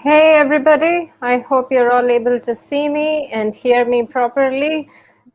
Hey everybody, I hope you're all able to see me and hear me properly.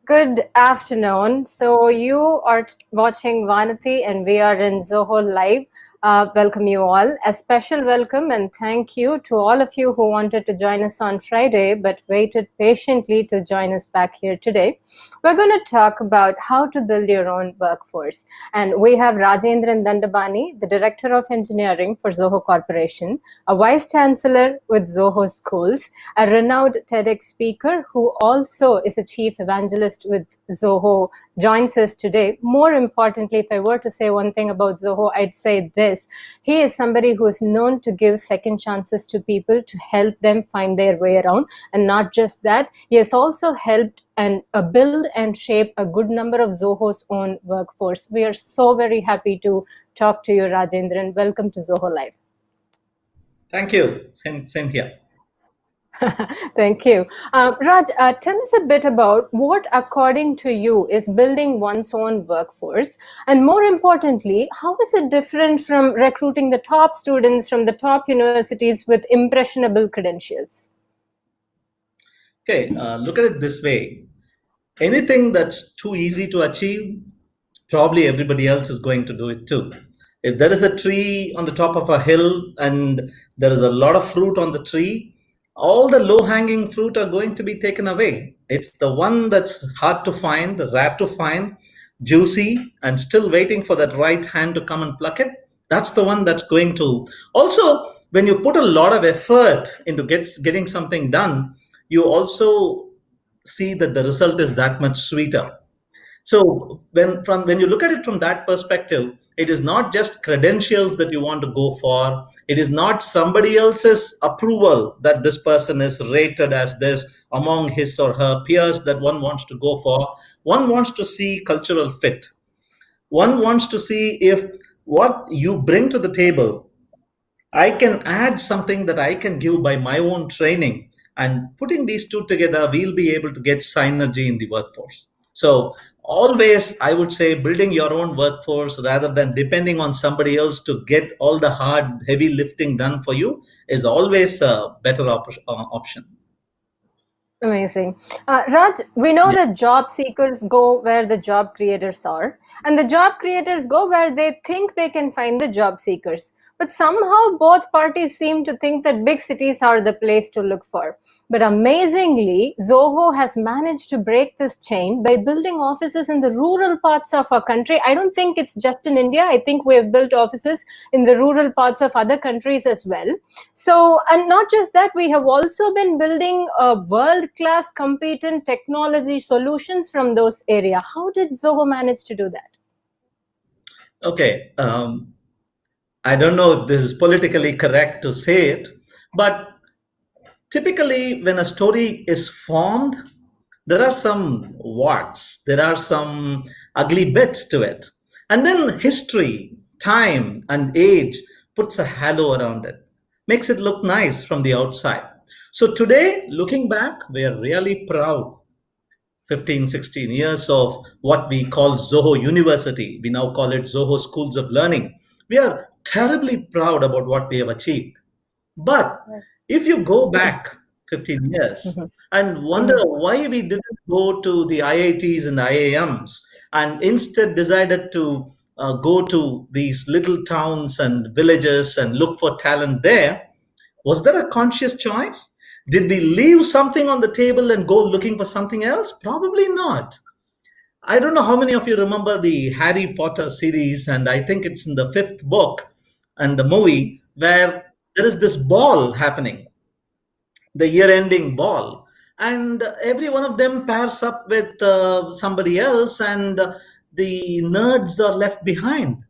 Good afternoon. So, you are watching Vanati and we are in Zoho Live. Welcome you all. A special welcome and thank you to all of you who wanted to join us on Friday but waited patiently to join us back here today. We're going to talk about how to build your own workforce. And we have Rajendran Dandabani, the Director of Engineering for Zoho Corporation, a Vice Chancellor with Zoho Schools, a renowned TEDx speaker who also is a Chief Evangelist with Zoho, joins us today. More importantly, if I were to say one thing about Zoho, I'd say this. He is somebody who is known to give second chances to people to help them find their way around. And not just that, he has also helped and build and shape a good number of Zoho's own workforce. We are so very happy to talk to you, Rajendran. Welcome to Zoho Live. Thank you. Same here. Thank you. Raj, tell us a bit about what, according to you, is building one's own workforce. And more importantly, how is it different from recruiting the top students from the top universities with impressionable credentials? Okay, look at it this way. Anything that's too easy to achieve, probably everybody else is going to do it too. If there is a tree on the top of a hill and there is a lot of fruit on the tree, all the low hanging fruit are going to be taken away. It's the one that's hard to find, rare to find, juicy, and still waiting for that right hand to come and pluck it. That's the one that's going to. Also, when you put a lot of effort into getting something done, you also see that the result is that much sweeter. So when you look at it from that perspective, it is not just credentials that you want to go for. It is not somebody else's approval that this person is rated as this among his or her peers that one wants to go for. One wants to see cultural fit. One wants to see if what you bring to the table, I can add something that I can give by my own training. And putting these two together, we'll be able to get synergy in the workforce. So, always, I would say, building your own workforce rather than depending on somebody else to get all the hard, heavy lifting done for you is always a better option. Amazing. Raj, we know Yeah. that job seekers go where the job creators are, and the job creators go where they think they can find the job seekers. But somehow both parties seem to think that big cities are the place to look for. But amazingly, Zoho has managed to break this chain by building offices in the rural parts of our country. I don't think it's just in India. I think we have built offices in the rural parts of other countries as well. So, and not just that, we have also been building world-class competent technology solutions from those areas. How did Zoho manage to do that? Okay. I don't know if this is politically correct to say it, but typically when a story is formed, there are some warts, there are some ugly bits to it. And then history, time, and age puts a halo around it, makes it look nice from the outside. So today, looking back, we are really proud. 15, 16 years of what we call Zoho University. We now call it Zoho Schools of Learning. We are terribly proud about what we have achieved. But if you go back 15 years Mhm. and wonder why we didn't go to the IITs and IIMs and instead decided to go to these little towns and villages and look for talent there, was that a conscious choice? Did we leave something on the table and go looking for something else? Probably not. I don't know how many of you remember the Harry Potter series, and I think it's in the fifth book and the movie where there is this ball happening, the year ending ball. And every one of them pairs up with somebody else, and the nerds are left behind.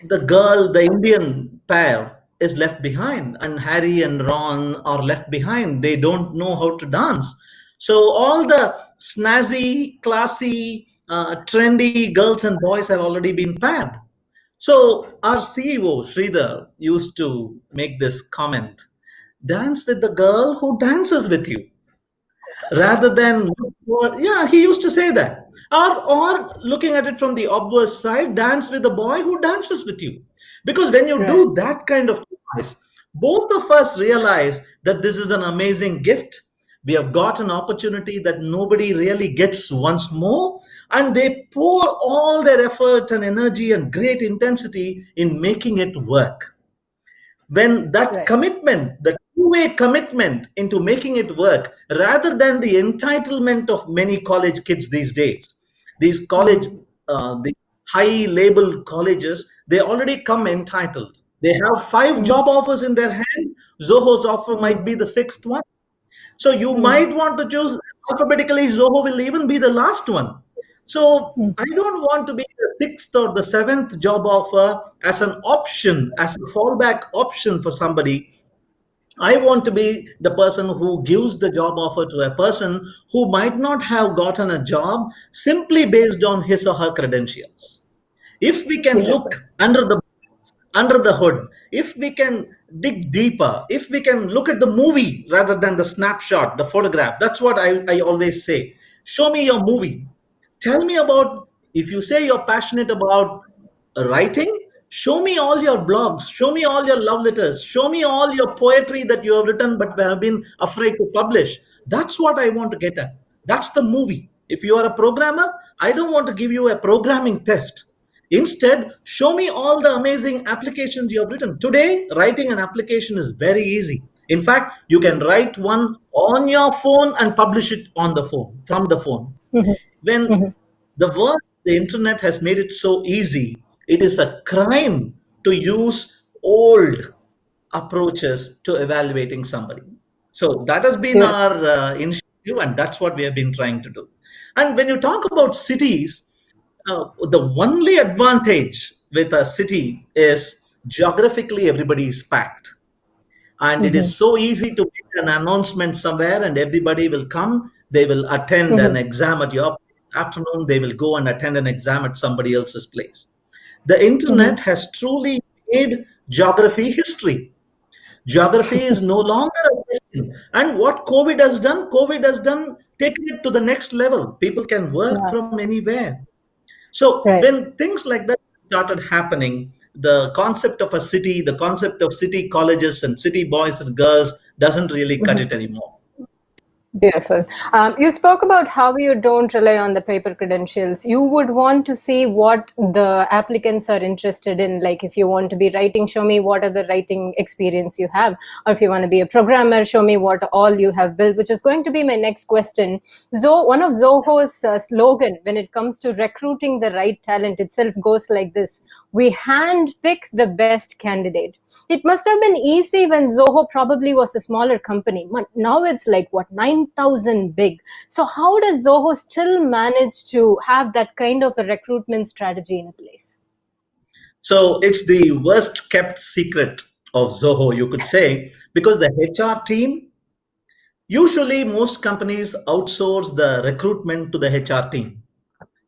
The girl, the Indian pair, is left behind, and Harry and Ron are left behind. They don't know how to dance. So all the snazzy, classy, trendy girls and boys have already been paired. So our CEO, Sridhar, used to make this comment: dance with the girl who dances with you rather than yeah, he used to say that, or looking at it from the obverse side, dance with the boy who dances with you, because when you Right. do that kind of choice, Both of us realize that this is an amazing gift. We have got an opportunity that nobody really gets once more, and they pour all their effort and energy and great intensity in making it work. When that Right. commitment, the two-way commitment into making it work, rather than the entitlement of many college kids these days, these college, Mm-hmm. the high label colleges, they already come entitled. They have five Mm-hmm. job offers in their hand. Zoho's offer might Mm-hmm. be the sixth one. So you Mm-hmm. might want to choose alphabetically. Zoho will even be the last one. So I Mm-hmm. don't want to be the sixth or the seventh job offer as an option, as a fallback option for somebody. I want to be the person who gives the job offer to a person who might not have gotten a job simply based on his or her credentials. If we can Beautiful. look under the hood, if we can dig deeper, if we can look at the movie rather than the snapshot, the photograph, that's what I always say. Show me your movie. Tell me about, if you say you're passionate about writing, show me all your blogs, show me all your love letters, show me all your poetry that you have written but have been afraid to publish. That's what I want to get at. That's the movie. If you are a programmer, I don't want to give you a programming test. Instead, show me all the amazing applications you have written. Today, writing an application is very easy. In fact, you can write one on your phone and publish it on the phone, from the phone. Mm-hmm. When Mm-hmm. the world, the internet has made it so easy, it is a crime to use old approaches to evaluating somebody. So that has been Beautiful. our initiative, and that's what we have been trying to do. And when you talk about cities, the only advantage with a city is geographically everybody is packed, and it Mm-hmm. is so easy to make an announcement somewhere and everybody will come. They will attend an Mm-hmm. exam at your afternoon, they will go and attend an exam at somebody else's place. The Mm-hmm. internet has truly made geography history. Geography is no longer a question. And what COVID has done, taken it to the next level. People can work Yeah. from anywhere. So Right. when things like that started happening, the concept of a city, the concept of city colleges and city boys and girls doesn't really cut Mm-hmm. it anymore. Beautiful. You spoke about how you don't rely on the paper credentials. You would want to see what the applicants are interested in. Like, if you want to be writing, show me what are the writing experience you have. Or if you want to be a programmer, show me what all you have built, which is going to be my next question. One of Zoho's slogan when it comes to recruiting the right talent itself goes like this: we handpick the best candidate. It must have been easy when Zoho probably was a smaller company. But now it's like what, 9,000 big. So how does Zoho still manage to have that kind of a recruitment strategy in place? So it's the worst kept secret of Zoho, you could say, because the HR team, usually most companies outsource the recruitment to the HR team.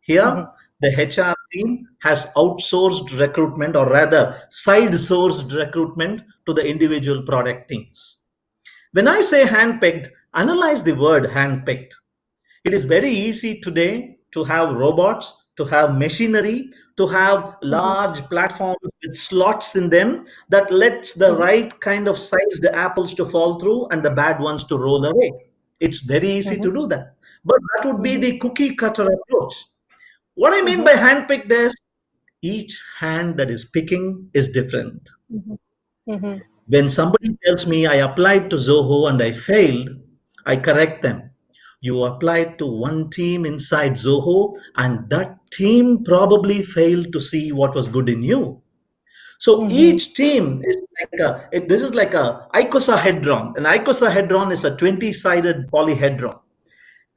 Here, Mhm, the HR team has outsourced recruitment, or rather, side sourced recruitment to the individual product teams. When I say handpicked, analyze the word handpicked. It is very easy today to have robots, to have machinery, to have mhm, large platforms with slots in them that lets the mhm, right kind of sized apples to fall through and the bad ones to roll away. It's very easy mhm, to do that. But that would be mhm, the cookie cutter approach. What I mean mhm, by handpicked is each hand that is picking is different. mhm, mhm, When somebody tells me I applied to Zoho and I failed, I correct them. You applied to one team inside Zoho, and that team probably failed to see what was good in you. So mhm, each team is like this is like a icosahedron. An icosahedron is a 20-sided polyhedron.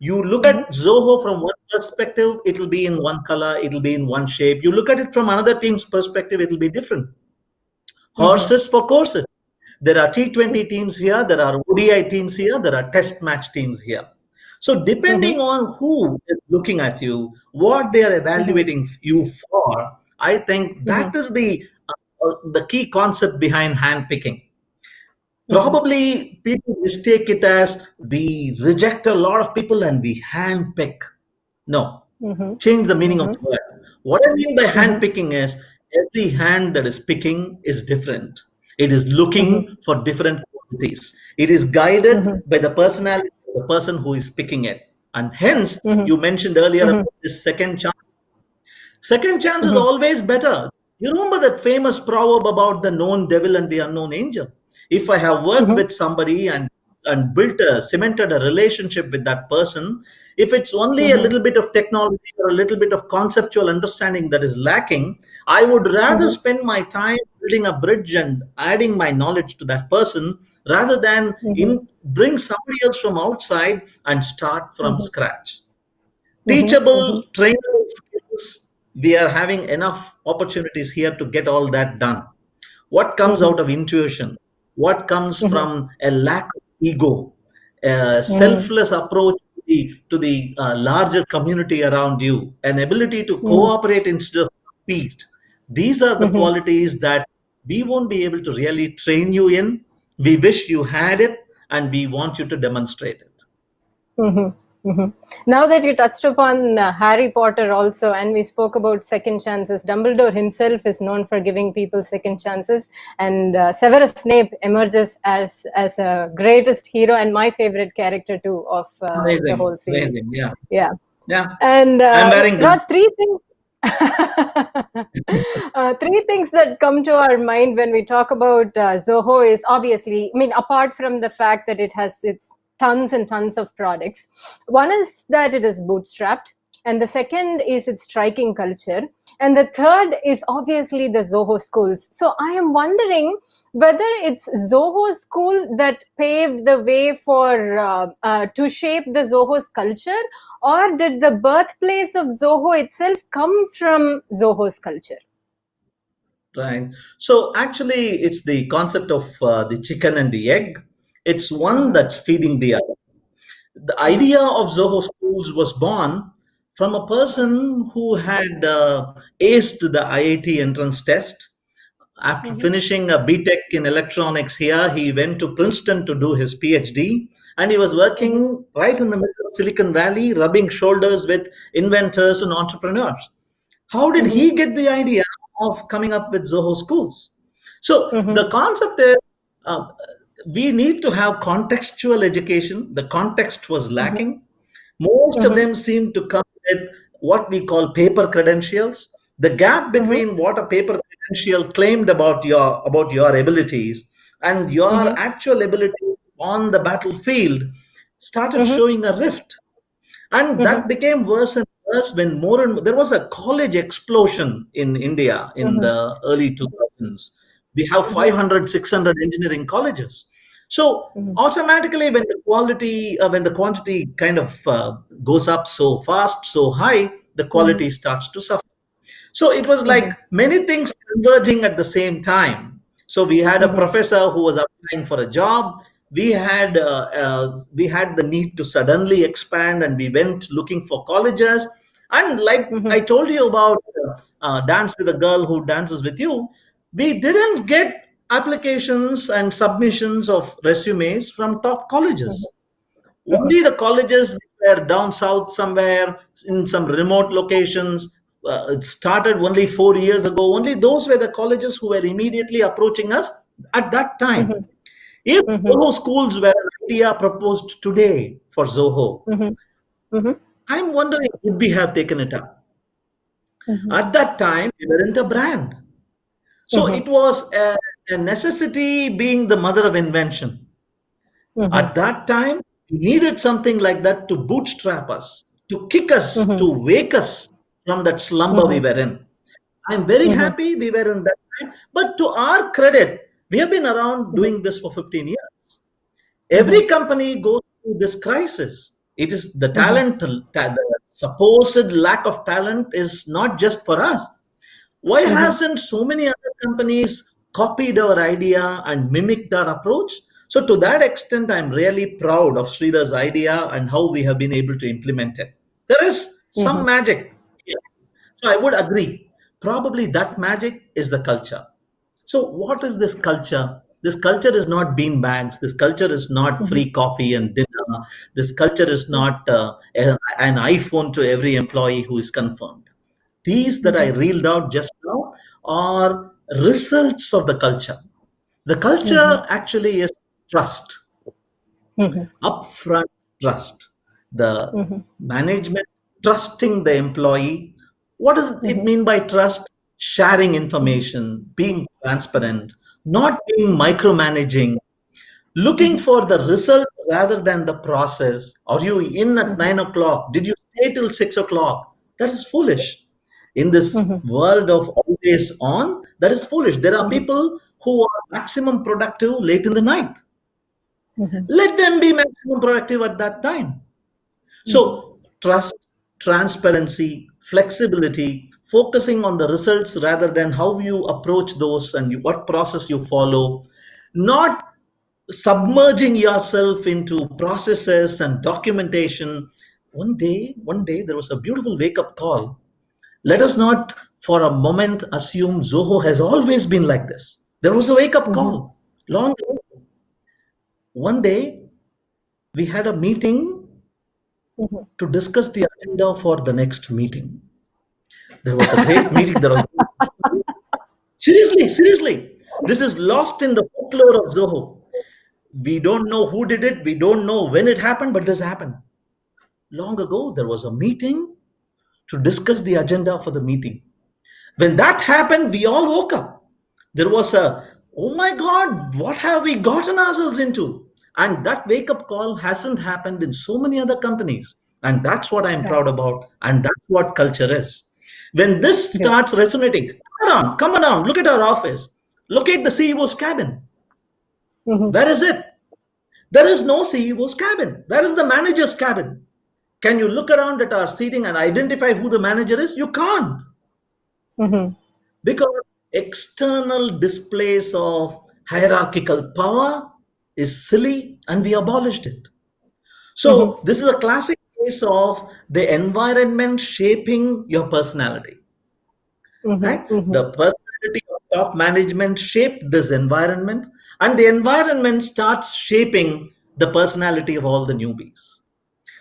You look mhm, at Zoho from one perspective, it'll be in one color, it'll be in one shape. You look at it from another team's perspective, it'll be different. mhm, Horses for courses. There are T20 teams here, there are ODI teams here, there are test match teams here. So, mhm, depending on who is looking at you, what they are mhm, evaluating you for, I think mhm, that is the key concept behind handpicking. mhm, Probably people mistake it as we reject a lot of people and we handpick. No, mhm, change the meaning of mhm, the word. What I mean by mhm, handpicking is every hand that is picking is different. It is Mhm. looking for different qualities. It is guided Mhm. by the personality of the person who is picking it. And hence, Mhm. you mentioned earlier Mhm. about this second chance. Second chance is Mhm. always better. You remember that famous proverb about the known devil and the unknown angel? If I have worked Mhm. with somebody and built a cemented a relationship with that person, if it's only a Mhm. little bit of technology or a little bit of conceptual understanding that is lacking, I would rather Mhm. spend my time building a bridge and adding my knowledge to that person rather than Mhm. in bring somebody else from outside and start from Mhm. scratch. Mhm. Teachable, Mhm. trainable skills, we are having enough opportunities here to get all that done. What comes Mhm. out of intuition? What comes Mhm. from a lack of ego, a Mhm. selfless approach to the larger community around you, an ability to Mhm. cooperate instead of compete? These are the Mhm. qualities that we won't be able to really train you in. We wish you had it, and we want you to demonstrate it. Mhm. Mhm. Now that you touched upon Harry Potter also, and we spoke about second chances, Dumbledore himself is known for giving people second chances, and Severus Snape emerges as a greatest hero and my favorite character too of the Amazing, whole series. amazing. Yeah, Yeah. yeah. And I'm wearing blue. Raj, three things. Three things that come to our mind when we talk about Zoho is obviously, I mean, apart from the fact that it has its tons and tons of products, one is that it is bootstrapped, and the second is its striking culture, and the third is obviously the Zoho schools. So I am wondering whether it's Zoho school that paved the way for to shape the Zoho's culture, or did the birthplace of Zoho itself come from Zoho's culture? Right. So actually, it's the concept of the chicken and the egg. It's one Uh-huh. that's feeding the other. The Uh-huh. idea of Zoho Schools was born from a person who had aced the IIT entrance test. After Mhm. finishing a BTech in electronics here, he went to Princeton to do his PhD, and he was Mhm. working right in the middle of Silicon Valley, rubbing shoulders with inventors and entrepreneurs. How did Mhm. he get the idea of coming up with Zoho schools? So Mhm. the concept is uh, we need to have contextual education. The context was Mhm. lacking. Most of Mhm. them seem to come with what we call paper credentials. The gap Mhm. between what a paper credential claimed about your abilities and your Mhm. actual ability on the battlefield started Mhm. showing a rift. And Mhm. that became worse and worse when more and there was a college explosion in India in Mhm. the early 2000s. We have Mhm. 500, 600 engineering colleges. So Mhm. automatically when the quantity kind of goes up so fast, so high, the Mhm. quality starts to suffer. So it was like Mhm. many things converging at the same time. So we had a Mhm. professor who was applying for a job. We had the need to suddenly expand, and we went looking for colleges. And like Mhm. I told you about dance with a girl who dances with you, we didn't get applications and submissions of resumes from top Mhm. colleges. Mhm. Only the colleges which were down south somewhere in some remote locations. It started only 4 years ago. Only those were the colleges who were immediately approaching us at that time. Mhm. If Mhm. Zoho schools were an idea proposed today for Zoho, Mhm. Mhm. I'm wondering would we have taken it up? Mhm. At that time, we weren't a brand. So Mhm. it was a necessity being the mother of invention. Mhm. At that time, we needed something like that to bootstrap us, to kick us, Mhm. to wake us from that slumber we Mhm. were in. I'm very Mhm. happy we were in that time. But to our credit, we have been around Mhm. doing this for 15 years. Mhm. Every company goes through this crisis. It is the Mhm. the supposed lack of talent is not just for us. Why Mhm. hasn't so many other companies copied our idea and mimicked our approach? So, to that extent, I'm really proud of Sridhar's idea and how we have been able to implement it. There is some Mhm. magic here. So, I would agree. Probably that magic is the culture. So, what is this culture? This culture is not bean bags. This culture is not Mhm. free coffee and dinner. This culture is not an iPhone to every employee who is confirmed. These that I Mhm. reeled out just now are results of the culture. The Mhm. culture actually is trust, Mhm. upfront trust. The Mhm. management trusting the employee. What does it Mhm. mean by trust? Sharing Mhm. information, being transparent, not being micromanaging, looking Mhm. for the result rather than the process. Are you in at Mhm. 9 o'clock? Did you stay till 6 o'clock? That is foolish. In this Mhm. world of always on, that is foolish. There are Mhm. people who are maximum productive late in the night. Mhm. Let them be maximum productive at that time. Mhm. So, trust, transparency, flexibility, focusing on the results rather than how you approach those and what process you follow, not submerging yourself into processes and documentation. One day, there was a beautiful wake up call. Let us not for a moment assume Zoho has always been like this. There was a wake up Mhm. call. Long ago. One day, we had a meeting Mhm. to discuss the agenda for the next meeting. There was a great meeting. There was seriously. This is lost in the folklore of Zoho. We don't know who did it. We don't know when it happened, but this happened. Long ago, there was a meeting to discuss the agenda for the meeting. When that happened, we all woke up. There was a, oh my God, what have we gotten ourselves into? And that wake up call hasn't happened in so many other companies. And that's what I'm Right. proud about. And that's what culture is. When this Good. starts resonating, come on down, look at our office, locate the CEO's cabin. Mhm. Where is it? There is no CEO's cabin. Where is the manager's cabin? Can you look around at our seating and identify who the manager is? You can't, Mhm. because external displays of hierarchical power is silly and we abolished it. Mhm. So, this is a classic case of the environment shaping your personality, Mhm. right? Mhm. The personality of top management shaped this environment, and the environment starts shaping the personality of all the newbies.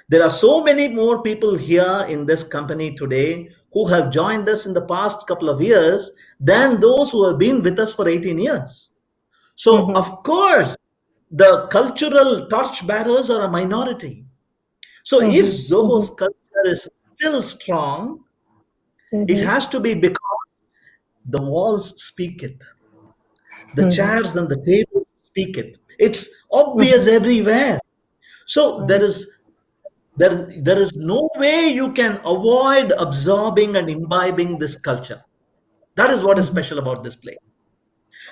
There are so many more people here in this company today who have joined us in the past couple of years than those who have been with us for 18 years. So, Mhm. of course, the cultural torchbearers are a minority. So, if Mhm. Zoho's Mhm. culture is still strong, it Mhm. has to be because the walls speak it, the Mhm. chairs and the tables speak it. It's obvious Mhm. everywhere. So, Mhm. there is no way you can avoid absorbing and imbibing this culture. That is what is Mhm. special about this place.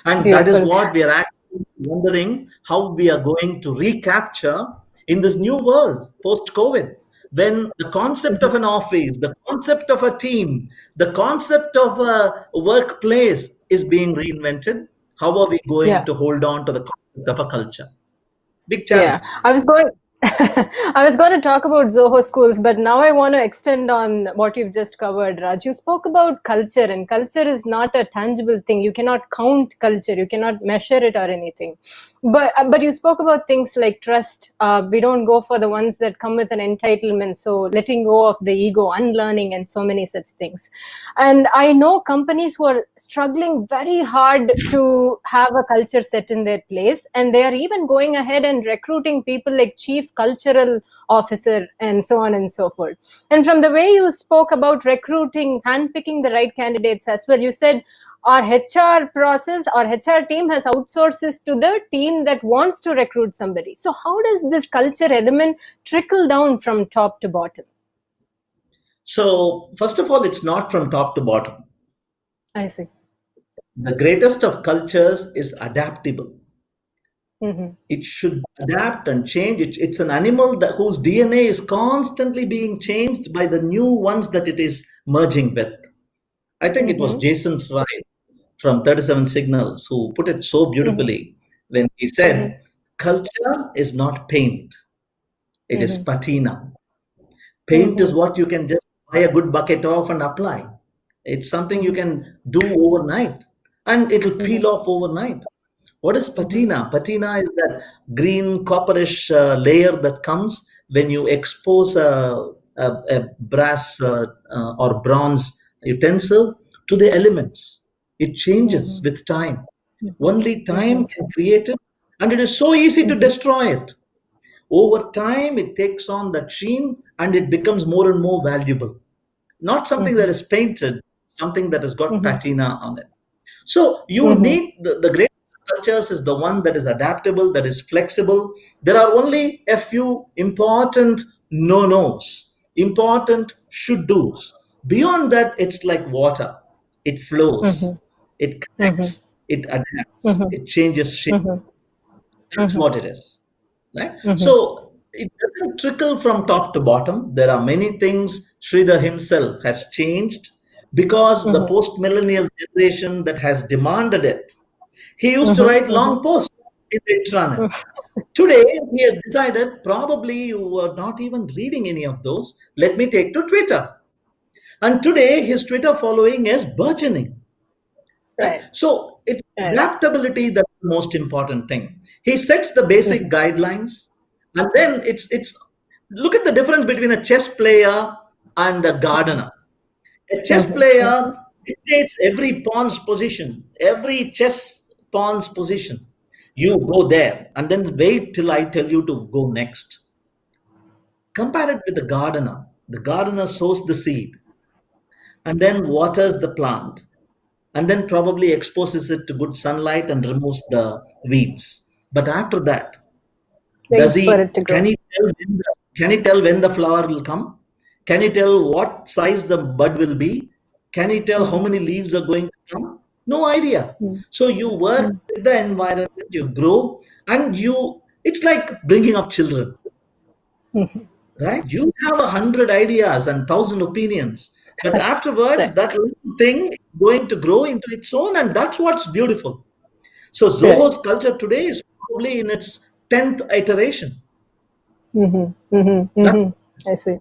And that is Beautiful. what we are actually wondering how we are going to recapture in this new world post COVID. When the concept of Mhm. an office, the concept of a team, the concept of a workplace is being reinvented, how are we going Yeah. to hold on to the concept of a culture? Big Yeah, challenge. I was going I was going to talk about Zoho schools, but now I want to extend on what you've just covered, Raj. You spoke about culture, and culture is not a tangible thing. You cannot count culture, you cannot measure it or anything. But you spoke about things like trust. We don't go for the ones that come with an entitlement. So letting go of the ego, unlearning, and so many such things. And I know companies who are struggling very hard to have a culture set in their place, and they are even going ahead and recruiting people like chief cultural officer and so on and so forth. And from the way you spoke about recruiting, handpicking the right candidates as well, you said our HR process, our HR team has outsources to the team that wants to recruit somebody. So how does this culture element trickle down from top to bottom? So, first of all, it's not from top to bottom. I see. The greatest of cultures is adaptable. Mm-hmm. It should adapt and change. It's an animal whose DNA is constantly being changed by the new ones that it is merging with. I think it was Mm-hmm. Jason Fry from 37 Signals who put it so Mm-hmm. beautifully when he Mm-hmm. said, culture is not paint, it is Mm-hmm. patina. Paint is Mm-hmm. what you can just buy a good bucket of and apply. It's something you Mm-hmm. can do overnight and it'll Mm-hmm. peel off overnight. What is Mm-hmm. patina? Patina is that green copperish layer that comes when you expose a brass or bronze utensil to the elements. It changes Mm-hmm. with time. Only Mhm. time can create it, and it is so easy to Mhm. destroy it. Over time, it takes on that sheen and it becomes more and more valuable. Not something that Mhm. is painted, something that has got Mhm. patina on it. So you Mhm. need the great cultures is the one that is adaptable, that is flexible. There are only a few important no-nos, important should-dos. Beyond that, it's like water. It flows, Mhm. it Mhm. connects, it adapts, Mhm. it changes shape. Mhm. That's Mhm. what it is, right? Mhm. So it doesn't trickle from top to bottom. There are many things Sridhar himself has changed because the Mhm. post-millennial generation that has demanded it. He used to Mhm. write Mhm. long posts in the intranet. Mhm. Today, he has decided probably you were not even reading any of those. Let me take to Twitter. And today, his Twitter following is burgeoning. Right? Right. So it's Right. adaptability that's the most important thing. He sets the basic Mhm. guidelines, and then it's look at the difference between a chess player and a Mhm. gardener. A chess Mhm. player Mhm. dictates every pawn's position, every chess pawn's position. You go there and then wait till I tell you to go next. Compare it with the gardener. The gardener sows the seed and then waters the plant and then probably exposes it to good sunlight and removes the weeds. But after that, does Waits for it he to grow. can he tell when the flower will come? Can he tell what size the bud will be? Can he tell how Mhm. many leaves are going to come? No idea. Mhm. So you work Mhm. with the environment, you grow, and you it's like bringing up children, Mhm. right? You have 100 ideas and 1,000 opinions, but afterwards Right. that little thing is going to grow into its own, and that's what's beautiful. So Right. Zoho's culture today is probably in its 10th iteration. Mhm. Mhm. That's Mhm. I see.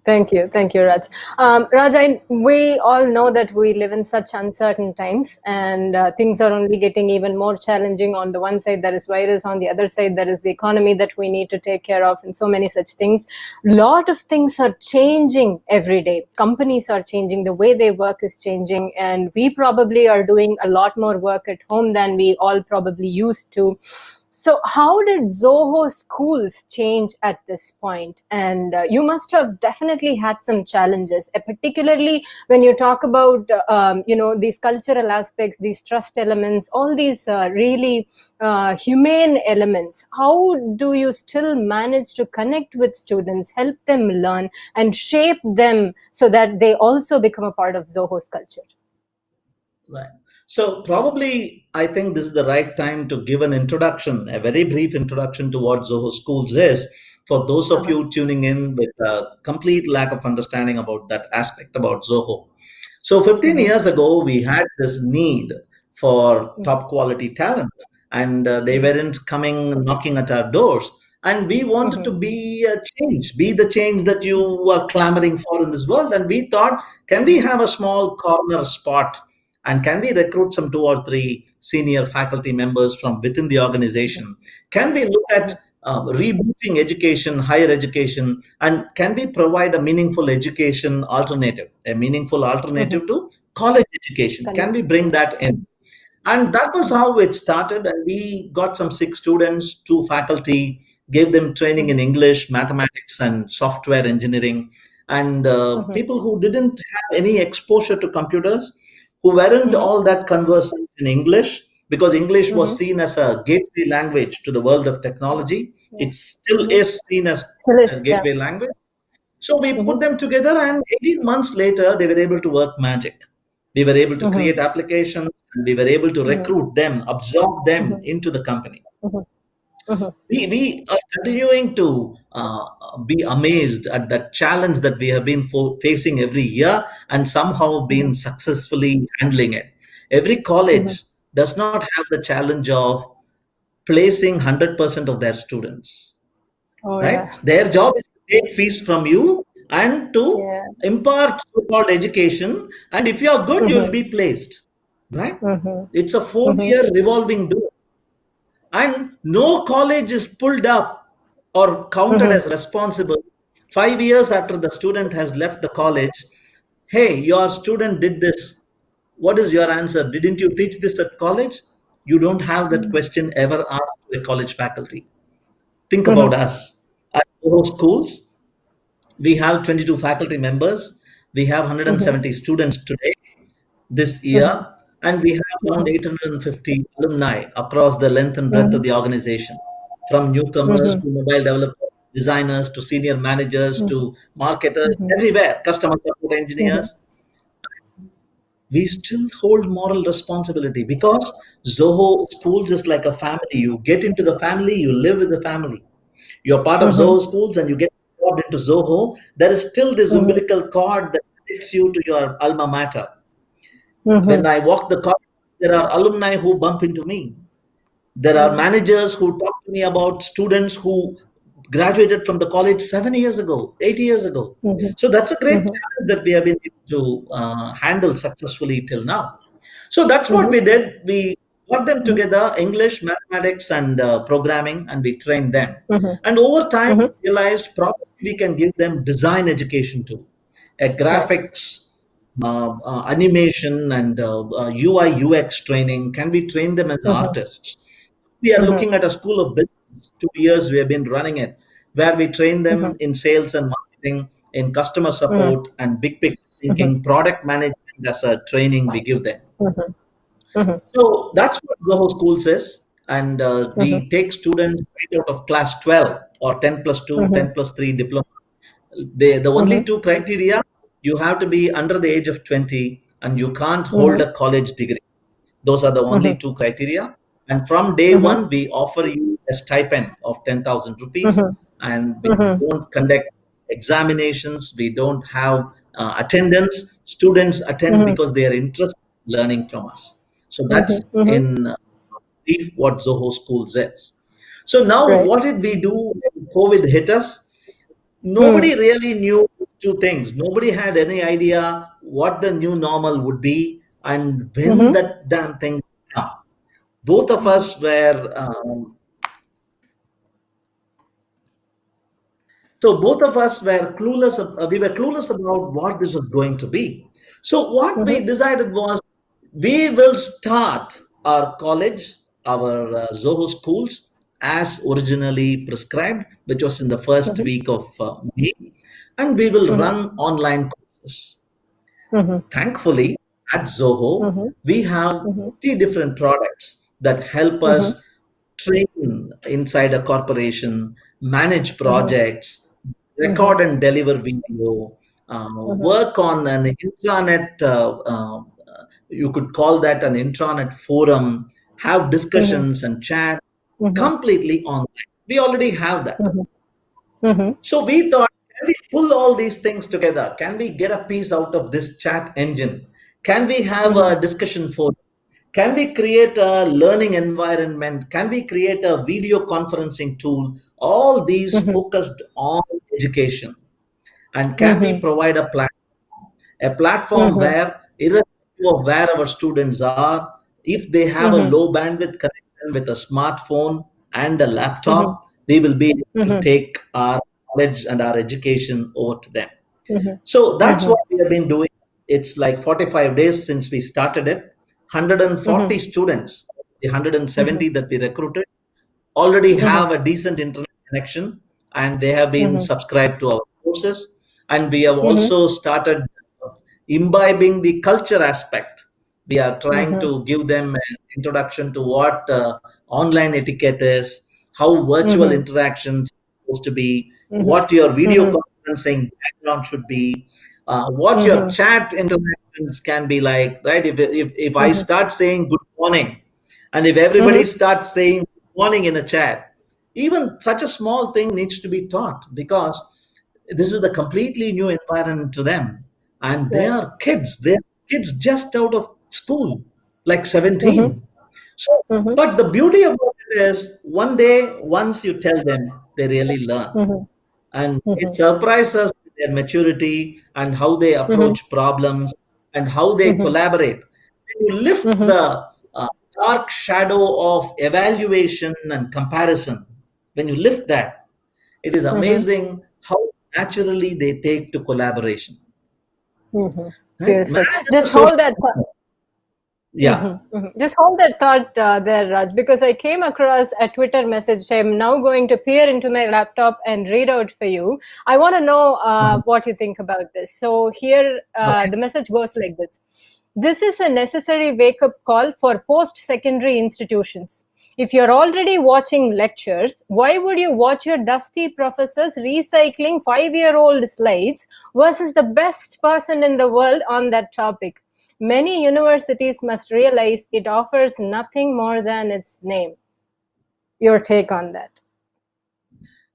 Thank you, Raj. Raj, we all know that we live in such uncertain times, and things are only getting even more challenging. On the one side, there is virus; on the other side, there is the economy that we need to take care of, and so many such things. Lot of things are changing every day. Companies are changing; the way they work is changing, and we probably are doing a lot more work at home than we all probably used to. So, how did Zoho schools change at this point? And you must have definitely had some challenges, particularly when you talk about these cultural aspects, these trust elements, all these really humane elements. How do you still manage to connect with students, help them learn, and shape them so that they also become a part of Zoho's culture? right. So probably I think this is the right time to give an introduction, a very brief introduction to what Zoho Schools is for those of Uh-huh. you tuning in with a complete lack of understanding about that aspect about Zoho. So 15 Mhm. years ago, we had this need for Mhm. top quality talent, and they Mhm. weren't coming knocking at our doors. And we wanted to Mhm. be a change, be the change that you were clamoring for in this world. And we thought, can we Mhm. have a small corner spot and can we recruit some two or three senior faculty members from within the Mhm. organization? Can we look at rebooting education, higher education, and can we provide a meaningful education alternative, a meaningful Mhm. alternative to college education? Can Correct. we bring that in? And that was Mhm. how it started. And we got some six students, two faculty, gave them training in Mhm. English, mathematics, and software engineering. And Mhm. people who didn't have any exposure to computers, who weren't Mhm. all that conversant in English, because English was Mhm. seen as a gateway language to the world of Yeah. technology. Yeah. It still Mhm. is seen as Still a is. Yeah. gateway language. So we put Mhm. them together, and 18 months later, they were able to work magic. We were able to Mhm. create applications, and we were able to Mhm. recruit them, absorb them Mhm. into the company. Mhm. Mhm. We are continuing to be amazed at the challenge that we have been facing every year and somehow been Mhm. successfully handling it. Every Mhm. college does not have the challenge of placing 100% of their students, Oh right? yeah. Their job is to take fees from you and to Yeah. impart so-called education. And if you are good, you'll Mhm. be placed, right? Mhm. It's a Mhm. 4-year revolving door, and no college is pulled up or counted Mhm. as responsible 5 years after the student has left the college. Hey, your student did this. What is your answer? Didn't you teach this at college? You don't have that question ever asked to a college faculty. Think about Mhm. us. At Zoho schools, we have 22 faculty members. We have Mhm. 170 students today, this Mhm. year, and we have around Mhm. 850 alumni across the length and breadth of Mhm. the organization, from newcomers Mhm. to mobile developers, designers to senior managers Mhm. to marketers, Mhm. everywhere, customer support Mhm. engineers. We still hold moral responsibility because Zoho schools is like a family. You get into the family, you live with the family. You're part of Mhm. Zoho schools and you get involved into Zoho. There is still this Mhm. umbilical cord that connects you to your alma mater. When Mhm. I walk the corridors, there are alumni who bump into me. There are Mhm. managers who talk to me about students who graduated from the college 7 years ago, 8 years ago. Mhm. So that's a great Mhm. challenge that we have been able to handle successfully till now. So that's what Mhm. we did. We got them Mhm. together, English, mathematics, and programming, and we trained them. Mhm. And over time, Mhm. we realized probably we can give them design education too, a Right. graphics, animation, and UI UX training. Can we train them as Mhm. artists? We are Mhm. looking at a school of business. 2 years we have been running it, where we train them Mhm. in sales and marketing, in customer Mhm. support, and big picture Mhm. thinking, product management as a training we give them. Mhm. Mhm. So that's what Zoho Schools is. And Mhm. we take students right out of class 12 or 10 plus 2, Mhm. 10 plus 3 diploma. The only Mhm. two criteria, you have to be under the age of 20 and you can't hold Mhm. a college degree. Those are the only Mhm. two criteria. And from day Mhm. one, we offer you a stipend of 10,000 rupees, Mhm. and we Mhm. don't conduct examinations. We don't have attendance. Students attend Mhm. because they are interested in learning from us. So Mhm. that's Mhm. in brief what Zoho Schools is. So now, Right. what did we do when COVID hit us? Hmm. Nobody really knew two things. Nobody had any idea what the new normal would be and when Mhm. that damn thing would come. Both of Mhm. us were so both of us were clueless. We were clueless about what this was going to be. So what we Mhm. decided was we will start our college, our Zoho schools, as originally prescribed, which was in the first Mhm. week of May, and we will Mhm. run online courses. Mhm. Thankfully, at Zoho, Mhm. we have Mhm. 50 different products that help Mhm. us train inside a corporation, manage Mhm. projects, Mhm. record and deliver video, Mhm. work on an intranet, you could call that an intranet forum, have Mhm. discussions and chat Mhm. completely online. We already have that. Mhm. Mhm. So we thought, can we pull all these things together? Can we get a piece out of this chat engine? Can we have Mhm. a discussion forum? Can we create a learning environment? Can we create a video conferencing tool? All these Mhm. focused on education. And can we Mhm. provide a platform Mhm. where, irrespective of where our students are, if they have a Mhm. low bandwidth connection with a smartphone and a Mhm. laptop, we will be able to Mhm. take our knowledge and our education over to them. Mhm. So that's Mhm. what we have been doing. It's like 45 days since we started it. 140 Mhm. students, the Mhm. 170 that we recruited, already Mhm. have a decent internet connection and they have been Mhm. subscribed to our courses. And we have Mhm. also started imbibing the culture aspect. We are trying Mhm. to give them an introduction to what online etiquette is, how virtual Mhm. interactions are supposed to be, Mhm. what your video Mhm. conferencing background should be, what your Mhm. chat interactions can be like, right? If I Mhm. start saying good morning, and if everybody Mhm. starts saying good morning in a chat, even such a small thing needs to be taught because this is the completely new environment to them. And they Right. are kids. They're kids just out of school, like Mhm. 17. So, Mhm. but the beauty about it is one day, once you tell them, they really learn. Mhm. And it Mhm. surprises us with their maturity and how they Mhm. approach problems and how they Mhm. collaborate. When you lift Mhm. the dark shadow of evaluation and comparison, when you lift that, it is Mhm. amazing how naturally they take to collaboration. Mhm. Right? Man Beautiful. is a Just social hold that thought. animal. Yeah. Just hold that thought there, Raj, because I came across a Twitter message. I'm now going to peer into my laptop and read out for you. I want to know Mhm. what you think about this. So, here Okay. the message goes like this: This is a necessary wake up call for post secondary institutions. If you're already watching lectures, why would you watch your dusty professors recycling 5-year-old slides versus the best person in the world on that topic? Many universities must realize it offers nothing more than its name. Your take on that?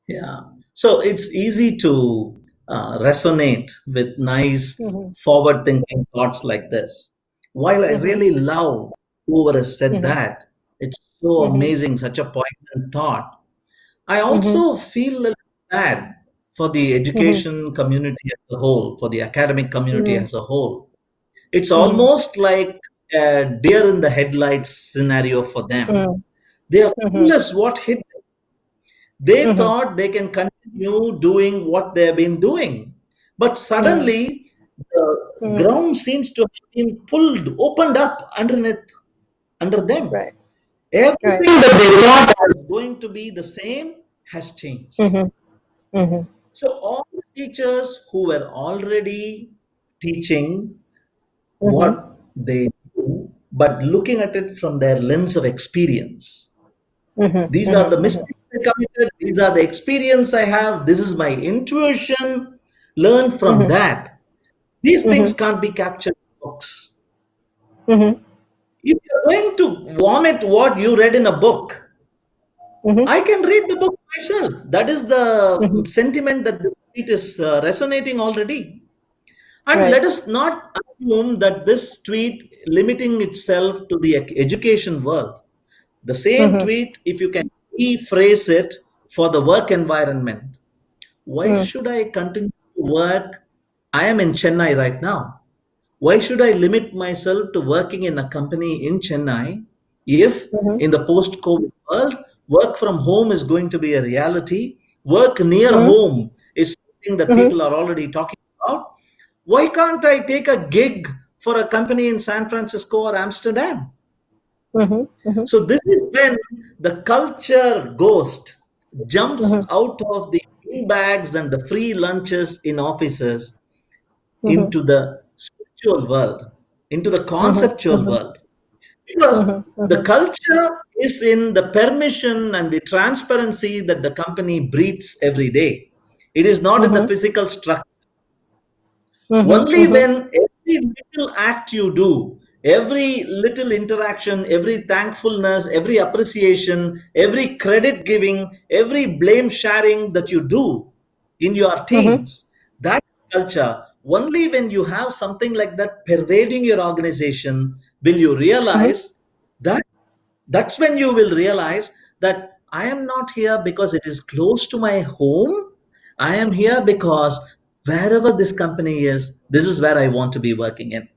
Yeah. So it's easy to resonate with nice, Mhm, forward thinking thoughts like this. While I mhm, really love whoever has said mhm, that, it's so mhm, amazing, such a poignant thought. I mhm, also feel a little bad for the mhm, education community as a whole, for the academic community mhm, as a whole. It's mhm, almost like a deer in the headlights scenario for them. mhm, They are mhm, clueless what hit them. They mhm, thought they can continue doing what they've been doing. But mhm, suddenly, the mhm. ground seems to have been pulled, opened up underneath, under them. Right, right. Everything that they thought was going to be the same has changed. Mhm, mhm, So, all the teachers who were already teaching mhm, what they do, but looking at it from their lens of experience. mhm, These are mhm, the mhm, mistakes I committed. These are the experience I have. This is my intuition. Learn from mhm, that. These things mhm, can't be captured in books. mhm, If you're going to vomit what you read in a book, mhm, I can read the book myself. That is the mhm. sentiment that it is resonating already. And Right. let us not assume that this tweet limiting itself to the education world. The same Mhm, tweet, if you can rephrase it for the work environment, why mhm, should I continue to work? I am in Chennai right now. Why should I limit myself to working in a company in Chennai if mhm, in the post COVID world, work from home is going to be a reality? Work near mhm, home is something that mhm, people are already talking about. Why can't I take a gig for a company in San Francisco or Amsterdam? mhm, mhm, So this is when the culture ghost jumps mhm, out of the bean bags and the free lunches in offices mhm, into the spiritual world, into the mhm, conceptual mhm, world. Because mhm, the mhm, culture is in the permission and the transparency that the company breathes every day. It is not in the mhm, physical structure. mhm, Only mhm, when every little act you do, every little interaction, every thankfulness, every appreciation, every credit giving, every blame sharing that you do in your mhm, teams, that culture, only when you have something like that pervading your organization, will you mhm, realize that that's when you will realize that I am not here because it is close to my home. I am here because wherever this company is, this is where I want to be working in.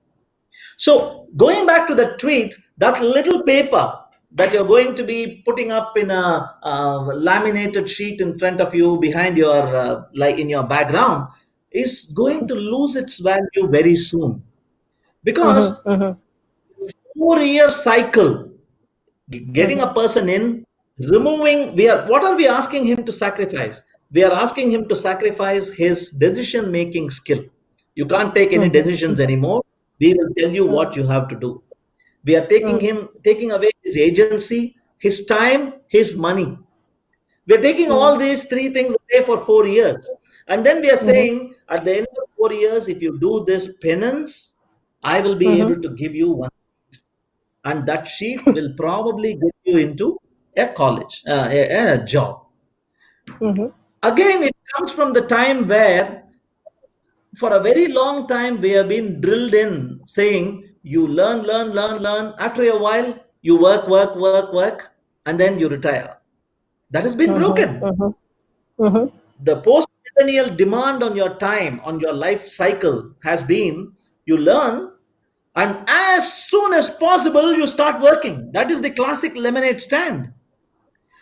So, going back to the tweet, that little paper that you're going to be putting up in a laminated sheet in front of you behind your, like in your background, is going to lose its value very soon because mhm, mhm, 4 year cycle getting mhm, a person in, removing, we are, what are we asking him to sacrifice? We are asking him to sacrifice his decision making skill. You can't take any mhm, decisions anymore. We will tell you what mhm, you have to do. We are taking mhm, him, taking away his agency, his time, his money. We're taking mhm, all these three things away for 4 years. And then we are mhm, saying at the end of 4 years, if you do this penance, I will be mhm, able to give you one, and that sheet will probably get you into a college, a job. mhm, Again, it comes from the time where, for a very long time, we have been drilled in saying, you learn, learn, learn, learn. After a while, you work, work, work, work, and then you retire. That has been mhm, broken. mhm, mhm, The post millennial demand on your time, on your life cycle has been you learn, and as soon as possible, you start working. That is the classic lemonade stand.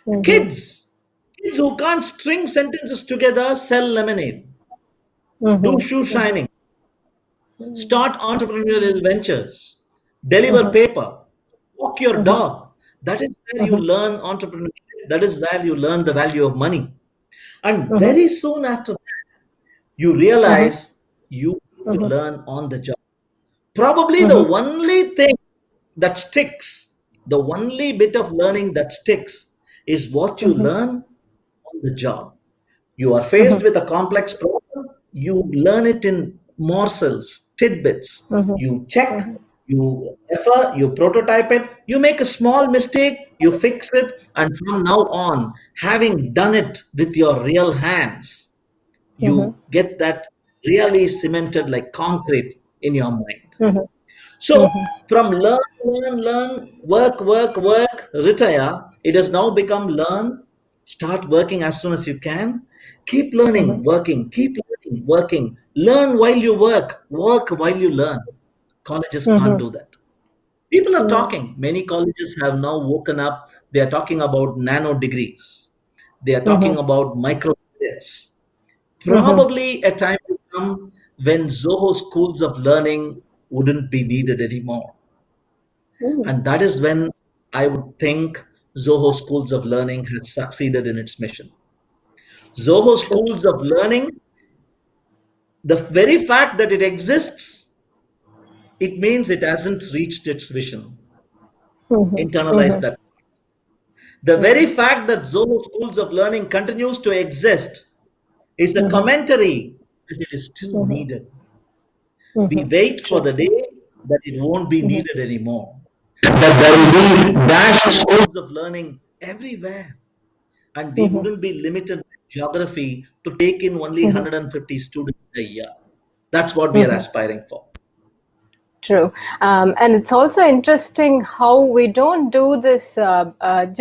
mhm, Kids who can't string sentences together sell lemonade, do mhm, shoe mhm, shining, start entrepreneurial ventures. deliver Mhm. paper, walk your Mhm. dog. That is where you Mhm. learn entrepreneurship. That is where you learn the value of money. And Mhm. very soon after that, you Mhm. realize you need to Mhm. learn on the job. Probably the Mhm. only thing that sticks, the only bit of learning that sticks is what you Mhm. learn on the job. You are faced Mhm. with a complex problem, you learn it in morsels, tidbits. Mhm. You check, Mhm. you refer, you prototype it, you make a small mistake, you fix it, and from now on, having done it with your real hands, Mhm. you get that really cemented like concrete in your mind. Mhm. So Mhm. from learn, work, retire, it has now become learn, start working as soon as you can, keep learning, Mhm. working, keep learning, working, learn while you work while you learn. Colleges can't Mhm. do that. People are Yeah. talking. Many colleges have now woken up. They are talking about nano degrees. They are talking Mhm. about micro credits. Mhm. Probably a time will come when Zoho schools of learning wouldn't be needed anymore. Mm. And that is when I would think Zoho schools of learning has succeeded in its mission. Zoho True. schools of learning, the very fact that it exists, it means it hasn't reached its vision. Mhm. Internalize Mhm. that. The very Yeah. fact that Zoho schools of learning continues to exist is the Mhm. commentary that it is still Mhm. needed. We Mhm. wait for True. the day that it won't be Mhm. needed anymore. That there will be dash schools of learning everywhere, and we Mhm. wouldn't be limited by geography to take in only Mhm. 150 students a year. That's what we are Mhm. aspiring for. True. And it's also interesting how we don't do this,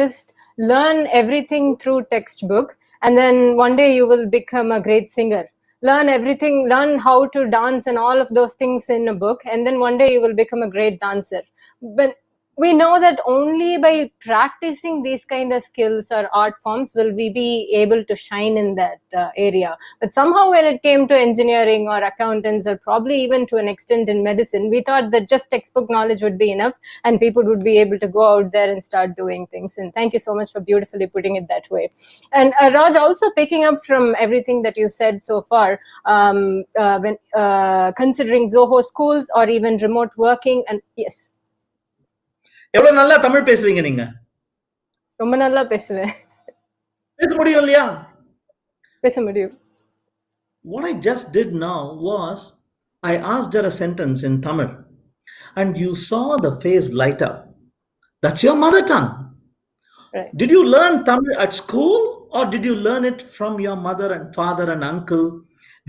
just learn everything through textbook, and then one day you will become a great singer. Learn everything, learn how to dance and all of those things in a book, and then one day you will become a great dancer. But we know that only by practicing these kind of skills or art forms will we be able to shine in that area. But somehow when it came to engineering or accountants, or probably even to an extent in medicine, we thought that just textbook knowledge would be enough and people would be able to go out there and start doing things. And thank you so much for beautifully putting it that way. And Raj, also picking up from everything that you said so far, when considering Zoho schools or even remote working, and yes, எவ்வளவு நல்லா தமிழ் பேசுவீங்க நீங்க? ரொம்ப நல்லா பேசுவேன். பேச முடியும் இல்லையா? பேச முடியும். What I just did now was I asked her a sentence in Tamil, and you saw the face light up. That's your mother tongue. Right. Did you learn Tamil at school, or did you learn it from your mother and father and uncle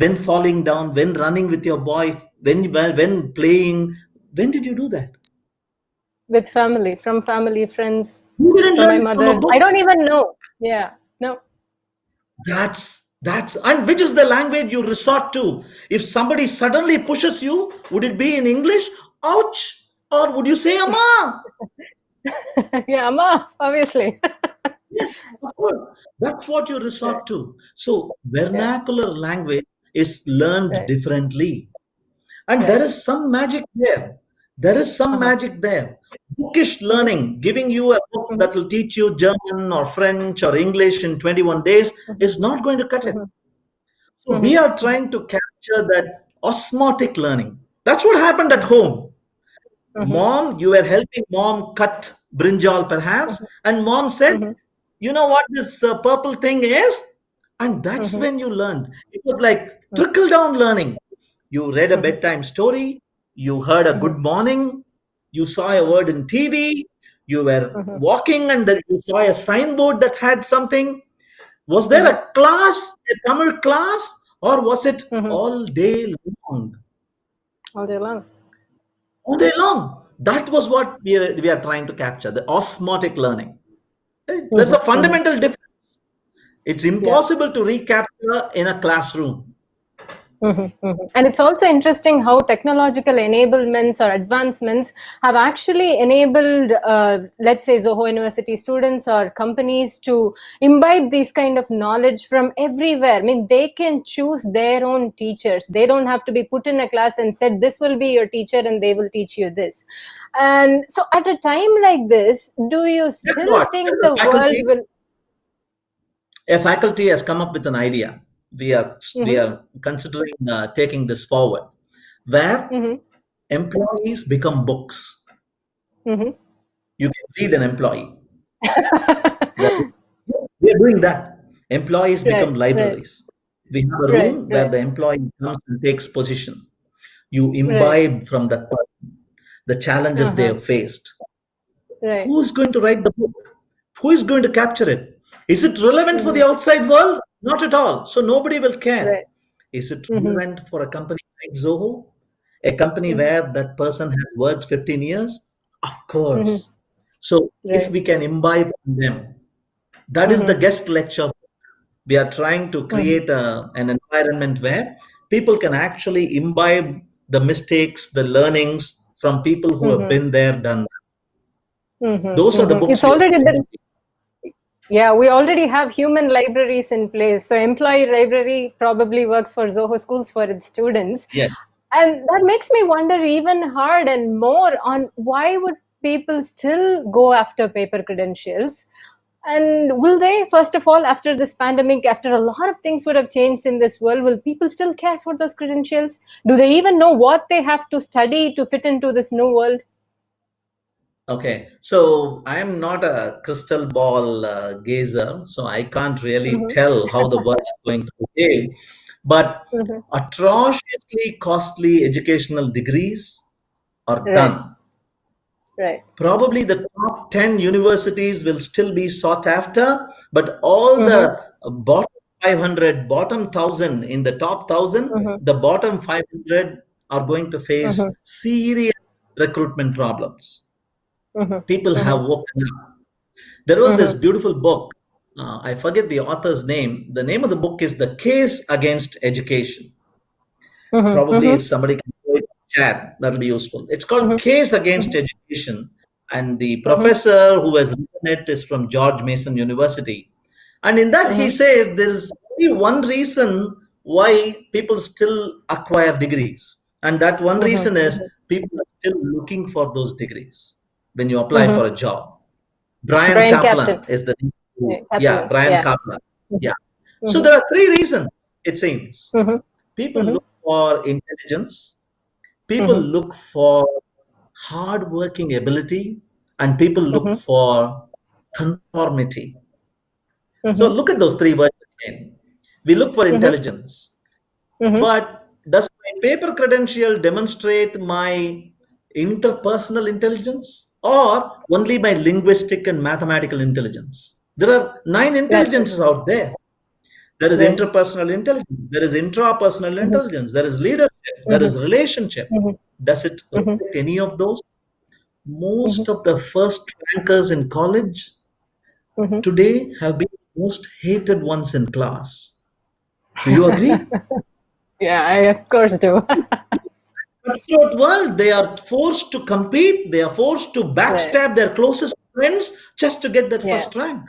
when falling down, when running with your boy, when playing? When did you do that? With family, from family, friends, You didn't from learn my it from a mother. I book. don't even know. Yeah. No. That's and which is the language you resort to. If somebody suddenly pushes you, would it be in English? Ouch! Or would you say Amma? Yeah, Amma, obviously. Yes, of course. That's what you Right. resort to. So Yeah. vernacular language is learned Right. differently. And there Right. is some magic there. There is some Uh-huh. magic there. Bookish Mm-hmm. learning, giving you a book Mm-hmm. that will teach you German or French or English in 21 days is not going to cut it. Mm-hmm. So we Mm-hmm. are trying to capture that osmotic learning. That's what happened at Mm-hmm. home. Mm-hmm. Mom, you were helping mom cut brinjal perhaps, and mom said, Mm-hmm. "You know what this purple thing is?" And that's Mm-hmm. when you learned. It was like Mm-hmm. trickle down learning. You read a Mm-hmm. bedtime story, you heard a Mm-hmm. good morning, you saw a word in TV, you were Mm-hmm. walking and then you saw a signboard that had something. Was there Mm-hmm. a class, a Tamil class, or was it Mm-hmm. all day long? All day long. All day long. That was what we are trying to capture the osmotic learning. There's a Mm-hmm. Mm-hmm. fundamental difference. It's Yeah. impossible to recapture in a classroom. And it's also interesting how technological enablements or advancements have actually enabled, let's say, Zoho University students or companies to imbibe these kind of knowledge from everywhere. I mean, they can choose their own teachers. They don't have to be put in a class and said, this will be your teacher and they will teach you this. And so, at a time like this, do you Guess still what? think the world will? A faculty has come up with an idea. We Mm-hmm, are considering taking this forward, where mm-hmm, employees become books. mm-hmm. You can read an employee. That- We are doing that. Employees Right, become right, libraries. We have a right, room where right, the employee comes and takes position. You right. imbibe from that person the challenges they Uh-huh. have faced. Right. Who is going to write the book? Who is going to capture it? Is it relevant for Mm-hmm. the outside world? Not at all. So nobody will care. Right. Is it Mm-hmm. relevant for a company like Zoho? A company Mm-hmm. where that person has worked 15 years? Of Mm-hmm. course. So if Right. we can imbibe from them, that is the Mm-hmm. guest lecture. We are trying to Mm-hmm. create an environment where people can actually imbibe the mistakes, the learnings from people who have Mm-hmm. been there, done that. Mm-hmm. Those are the Mm-hmm. books It's we are already trying to the create. Yeah, we already have human libraries in place. So employee library probably works for Zoho schools for its students. Yeah. And that makes me wonder even hard and more on why would people still go after paper credentials? And will they, first of all, after this pandemic, after a lot of things would have changed in this world, will people still care for those credentials? Do they even know what they have to study to fit into this new world? Okay, so I am not a crystal ball gazer, so I can't really Mm-hmm. tell how the world is going to behave. But Mm-hmm. atrociously costly educational degrees are Right, done. right. Probably the top 10 universities will still be sought after, but all Mm-hmm. the bottom 500, bottom 1,000, in the top 1,000, Mm-hmm. the bottom 500 are going to Mm-hmm. face serious recruitment problems. Mm-hmm. People have Mm-hmm. woken up. There was this Mm-hmm. beautiful book. I forget the author's name. The name of the book is The Case Against Education. Mm-hmm. Probably if Mm-hmm. somebody can do it in chat, that'll be useful. It's called Mm-hmm. Case Against Education. And the Mm-hmm. professor who has written it is from George Mason University. And in that, he Mm-hmm. says there is only one reason why people still acquire degrees. And that one reason is Mm-hmm. people are still looking for those degrees when you apply for Mm-hmm. a job. Brian Brain captain. Kaplan is the name. Yeah, Yeah, captain. Brian Yeah. Kaplan. Mm-hmm. Yeah. So Mm-hmm. there are three reasons, it seems. Mm-hmm. People Mm-hmm. look for intelligence, people Mm-hmm. look for hard working ability, and people look Mm-hmm. for conformity. So Mm-hmm. look at those three words again. We look for Mm-hmm. intelligence, Mm-hmm. but does my paper credential demonstrate my interpersonal intelligence or only my linguistic and mathematical intelligence? There are nine That's it. intelligences out there. There is Right. interpersonal intelligence, there is intrapersonal Mm-hmm. intelligence, there is leadership, there Mm-hmm. is relationship. Mm-hmm. Does it Mm-hmm. reflect any of those? Mm-hmm. Most of the first rankers in college Mm-hmm. today have been most hated ones in class. Do you agree? Yeah, I of course do. Cutthroat world, they are forced to compete, they are forced to Right. backstab their closest friends just to get that Yeah. first rank.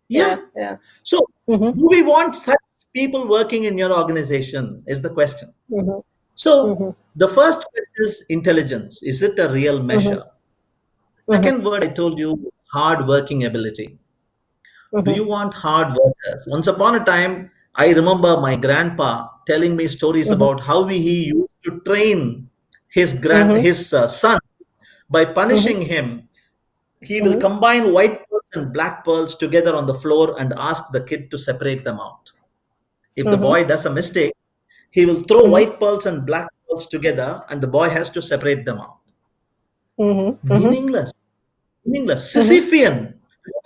Yeah. Yeah. Yeah. So, Mm-hmm. do we want such people working in your organization? Is the question. Mm-hmm. So, Mm-hmm. the first question is intelligence. Is it a real Mm-hmm. measure? Mm-hmm. Second word I told you, hard working ability. Do Mm-hmm. you want hard workers? Once upon a time, I remember my grandpa telling me stories Mm-hmm. about how he used to train Mm-hmm. his son by Mm-hmm. punishing him. He will Mm-hmm. combine white pearls and black pearls together on the floor and ask the kid to separate them out. If the Mm-hmm. boy does a mistake, he will throw Mm-hmm. white pearls and black pearls together, and the boy has to separate them out. Mm-hmm. Mm-hmm. Meaningless. Meaningless. Mm-hmm. Sisyphean.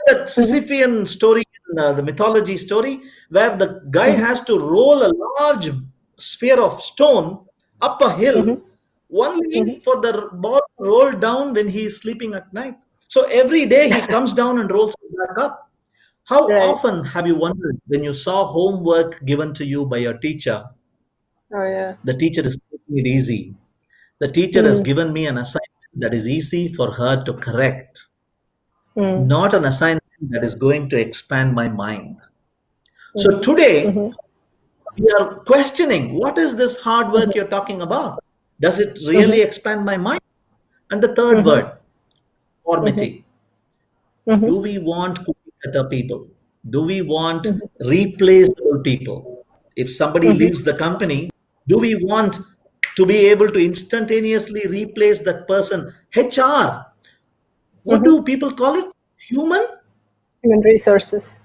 That Mm-hmm. Sisyphean story, in, the mythology story, where the guy Mm-hmm. has to roll a large sphere of stone up a hill Mm-hmm. only for the ball to roll down when he is sleeping at night. So every day he comes down and rolls it back up. How Right. often have you wondered when you saw homework given to you by your teacher? Oh yeah. The teacher is making it easy. The teacher has Mm, given me an assignment that is easy for her to correct, mm, not an assignment that is going to expand my mind. So mhm, today, mhm, we are questioning, what is this hard mhm, work you're talking about? Does it mhm, really expand my mind? And the third mhm, word, mhm, conformity. mhm, Do we want cookie cutter people? Do we want mhm, replaceable people? If somebody mhm, leaves the company, do we want to be able to instantaneously replace that person? HR, what mhm. do people call it? Human Human resources.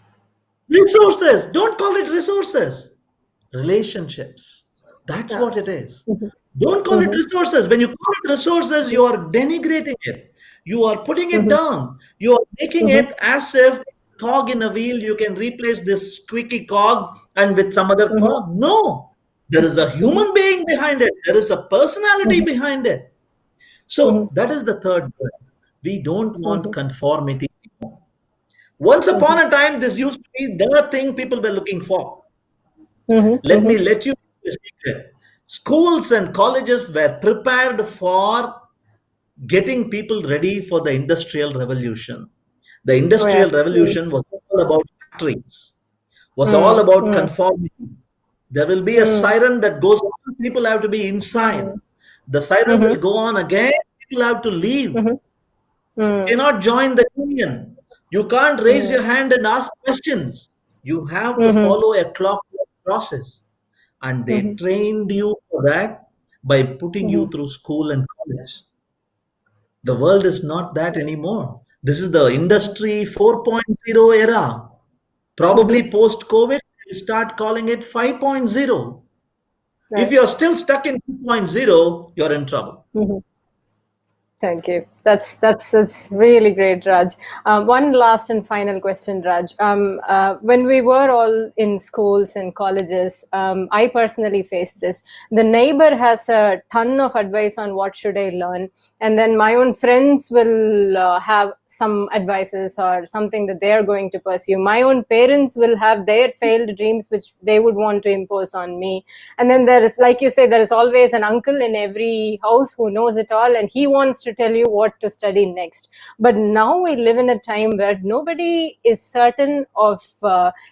resources. Don't call it resources. Relationships. That's Yeah. what it is. Mhm, Don't call it mhm, resources. When you call it resources, you are denigrating it. You are putting it mhm, down. You are making mhm, it as if cog in a wheel, you can replace this squeaky cog and with some other mhm, cog. No, there is a mhm, human being behind it. There is a personality mhm, behind it. mhm, So that is the third word. We don't want mhm, conformity anymore. Once mhm, upon a time, this used to be the thing people were looking for. mhm, Let mhm, me let you know a secret. Schools and colleges were prepared for getting people ready for the industrial revolution. The oh yeah. industrial Mm, revolution was all about factories, was all mm, about mm, conformity. There will be a mm, siren that goes on, people have to be inside. mm, The siren mhm, will go on again, people have to leave. mhm, mm, Cannot join the union. You can't raise mm, your hand and ask questions. You have to mhm, follow a clockwork process. And they mhm, trained you for that by putting you mhm, through school and college. The world is not that anymore. This is the mhm, industry 4.0 era. mhm. Probably post COVID, we'll start calling it 5.0. If Right. you're still stuck in 2.0, you're in trouble. Mhm. Thank you. That's really great, Raj. One last and final question, Raj. When we were all in schools and colleges, I personally faced this. The neighbor has a ton of advice on what should I learn, and then my own friends will have some advices or something that they are going to pursue. My own parents will have their failed dreams, which they would want to impose on me. And then there is, like you say, there is always an uncle in every house who knows it all, and he wants to tell you what to study next. But now we live in a time where nobody is certain of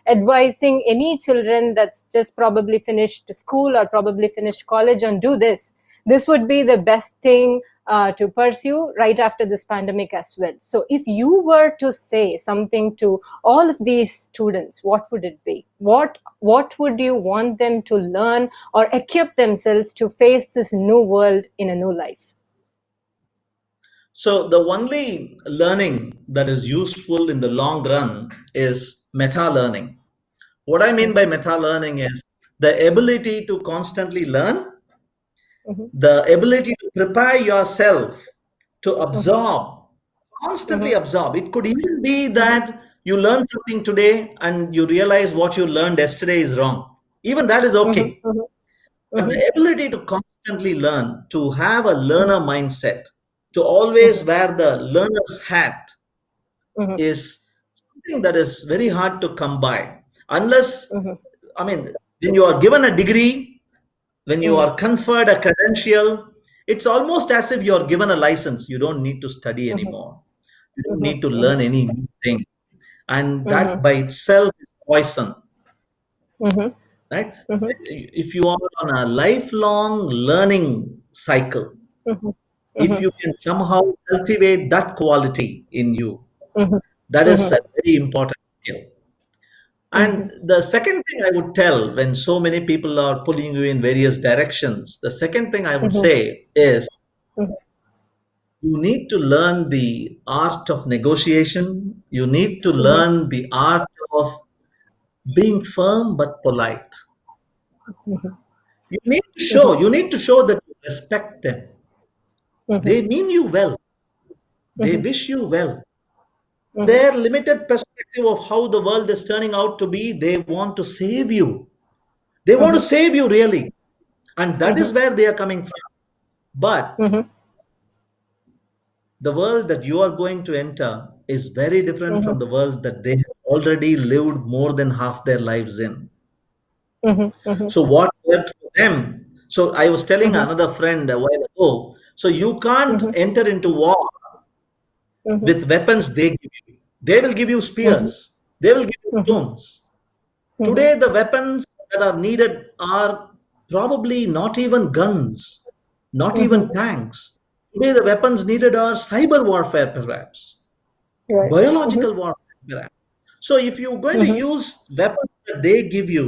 advising any children that's just probably finished school or probably finished college on do this. This would be the best thing to pursue right after this pandemic as well. So if you were to say something to all of these students, what would it be? What would you want them to learn or equip themselves to face this new world in a new life? So, the only learning that is useful in the long run is meta learning. What I mean by Mhm, meta learning is the ability to constantly learn, mhm, the ability to prepare yourself to mhm, absorb, constantly mhm, absorb. It could even be mhm, that you learn something today and you realize what you learned yesterday is wrong. Even that is mhm, okay. mhm, But mhm, the ability to constantly learn, to have a mhm, learner mindset, to always mhm, wear the learner's hat mhm, is something that is very hard to come by. Unless, mhm, I mean, when you are given a degree, when you mhm, are conferred a credential, it's almost as if you are given a license. You don't need to study mhm, anymore. You don't mhm, need to learn mhm, any new thing. And that mhm, by itself is poison, mhm, right? mhm, If you are on a lifelong learning cycle, mhm, if mhm, you can somehow cultivate that quality in you, mhm, that is mhm, a very important skill. mhm, And the second thing I would tell when so many people are pulling you in various directions, the second thing I would mhm, say is mhm, you need to learn the art of negotiation. You need to mhm, learn the art of being firm but polite. mhm, You need to show that you respect them. mhm, They mean you well. They mhm, wish you well. mhm, Their limited perspective of how the world is turning out to be, they want to save you. They want to mhm, save you really. And that is mhm, where they are coming from. But mhm, the world that you are going to enter is very different mhm, from the world that they have already lived more than half their lives in. mhm, mhm, So, what worked for them So I was telling Mhm. another friend a while ago. So you can't Mhm. enter into war Mhm. with weapons they give you. They will give you Mhm. spears. They will give you Mhm. stones. Mhm. Today, the weapons that are needed are probably not even guns, not Mhm. even tanks. Today, the weapons needed are cyber warfare, perhaps, Right. Mhm. biological warfare, perhaps. So, if you're going to Mhm. use weapons that they give you,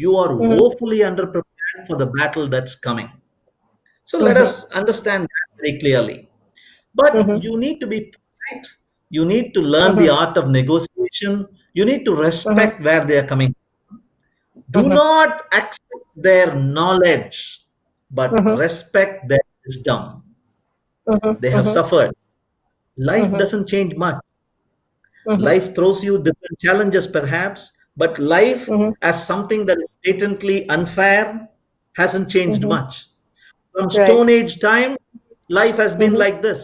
you are Mhm. woefully underprepared for the battle that's coming. So, let Mhm. us understand that very clearly. But Mhm. you need to be polite. You need to learn the Mhm. art of negotiation. You need to Mhm. respect where they are coming. Do Mhm. not accept their knowledge, but Mhm. respect their wisdom. Mhm. They have Mhm. suffered. Life Mhm. doesn't change much. Mhm. Life throws you different challenges, perhaps, but life Mhm. as something that is patently unfair hasn't changed Mhm. much. From Right. Stone Age time, life has been Mhm. like this.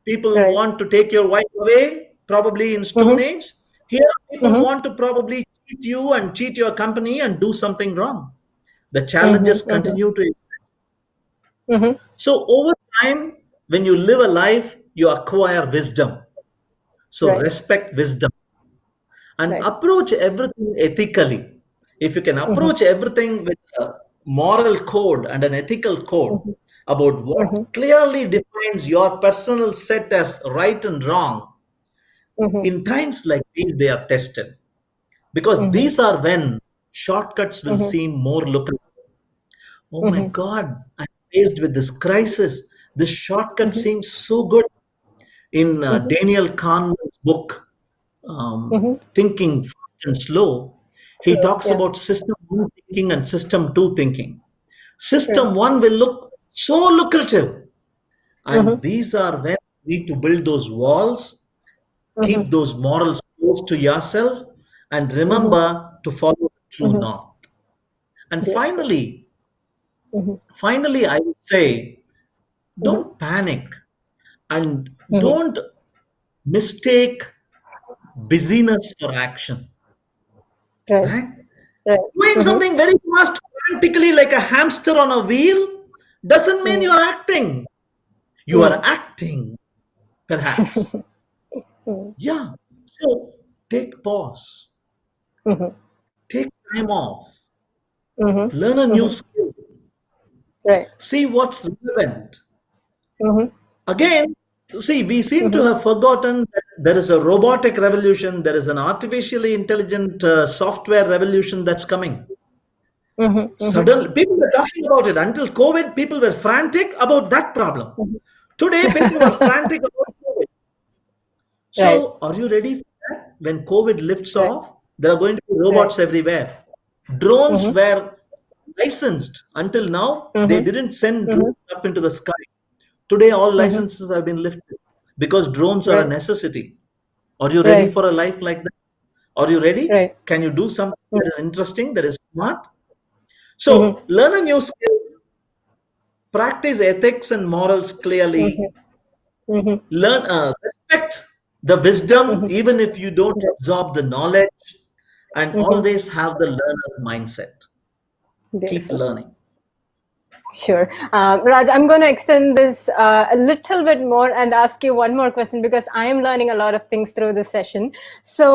People Right. want to take your wife away, probably in Stone Mhm. Age. Here, people Mhm. want to probably cheat you and cheat your company and do something wrong. The challenges Mhm. Mhm. continue to. Mhm. So, over time, when you live a life, you acquire wisdom. So, Right. respect wisdom and Right. approach everything ethically. If you can Mhm. approach everything with a moral code and an ethical code Mhm. about what Mhm. clearly defines your personal set as right and wrong, Mhm. in times like these, they are tested. Because Mhm. these are when shortcuts will Mhm. seem more lucrative. Oh my Mhm. God, I'm faced with this crisis. This shortcut Mhm. seems so good. In Mhm. Daniel Kahneman's book, Mhm. Thinking Fast and Slow, he Sure. talks Yeah. about system one thinking and system two thinking. Right. System one will look so lucrative, Mhm. and these are when you need to build those walls, Mhm. keep those morals close to yourself, and Mhm. remember to follow the true Mhm. north. And Beautiful. Mhm. finally, I would say, Mhm. don't panic and Mhm. don't mistake busyness for action. Right. Right? Right. Doing Mhm. something very fast, frantically like a hamster on a wheel, doesn't mean Mhm. you're acting. You are Mhm. acting, perhaps. Mhm. Yeah. So take pause, Mhm. take time off, Mhm. learn a new Mhm. skill, Right. see what's relevant. Mhm. Again, see, we seem to Mhm. have forgotten that there is a robotic revolution, there is an artificially intelligent software revolution that's coming. Mhm. Mhm. Suddenly, people were talking about it. Until COVID, people were frantic about that problem. Mhm. Today, people are frantic about COVID. Right. So, are you ready for that? When COVID lifts Right. off, there are going to be Right. robots everywhere. Drones Mhm. were licensed. Until now, they Mhm. didn't send Mhm. drones up into the sky. Today, all Mhm. licenses have been lifted because drones are a Right. necessity. Are you ready Right. for a life like that? Are you ready? Right. Can you do something Mhm. that is interesting, that is smart? Mhm. So, learn a new skill, practice ethics and morals Mhm. clearly, Mhm. learn, respect the wisdom, Mhm. even if you don't Right. absorb the knowledge, and Mhm. always have the learner's mindset. Keep Beautiful. learning. Sure. Raj, I'm going to extend this a little bit more and ask you one more question because I am learning a lot of things through this session. So,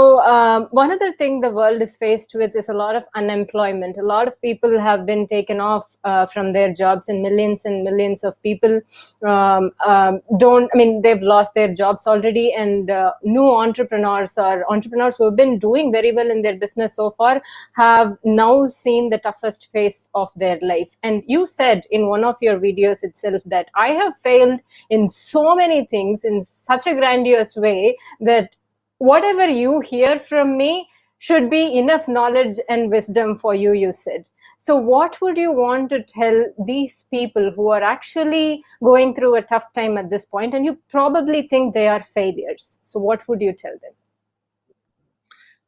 one other thing the world is faced with is a lot of unemployment. A lot of people have been taken off from their jobs, and millions of people don't, I mean, they've lost their jobs already. And new entrepreneurs or entrepreneurs who have been doing very well in their business so far have now seen the toughest phase of their life. And you said in one of your videos itself that I have failed in so many things in such a grandiose way that whatever you hear from me should be enough knowledge and wisdom for you, you said. So, what would you want to tell these people who are actually going through a tough time at this point and you probably think they are failures? So, what would you tell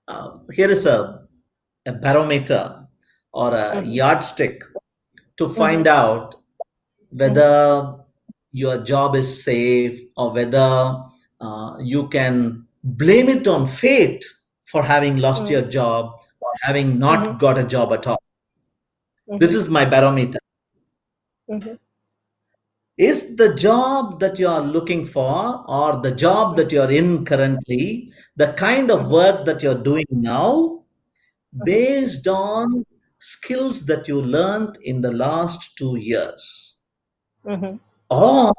them? Here is a barometer or a Mm-hmm. yardstick to Mm-hmm. find out Mm-hmm. whether your job is safe or whether you can blame it on fate for having lost your job or having Mm-hmm. not got a job at all. This Mm-hmm. is my barometer. Mhm. Is the job that you are looking for or the job that you're in currently the kind of Mhm. work that you're doing now Mhm. based on skills that you learned in the last 2 years? Mhm. Or,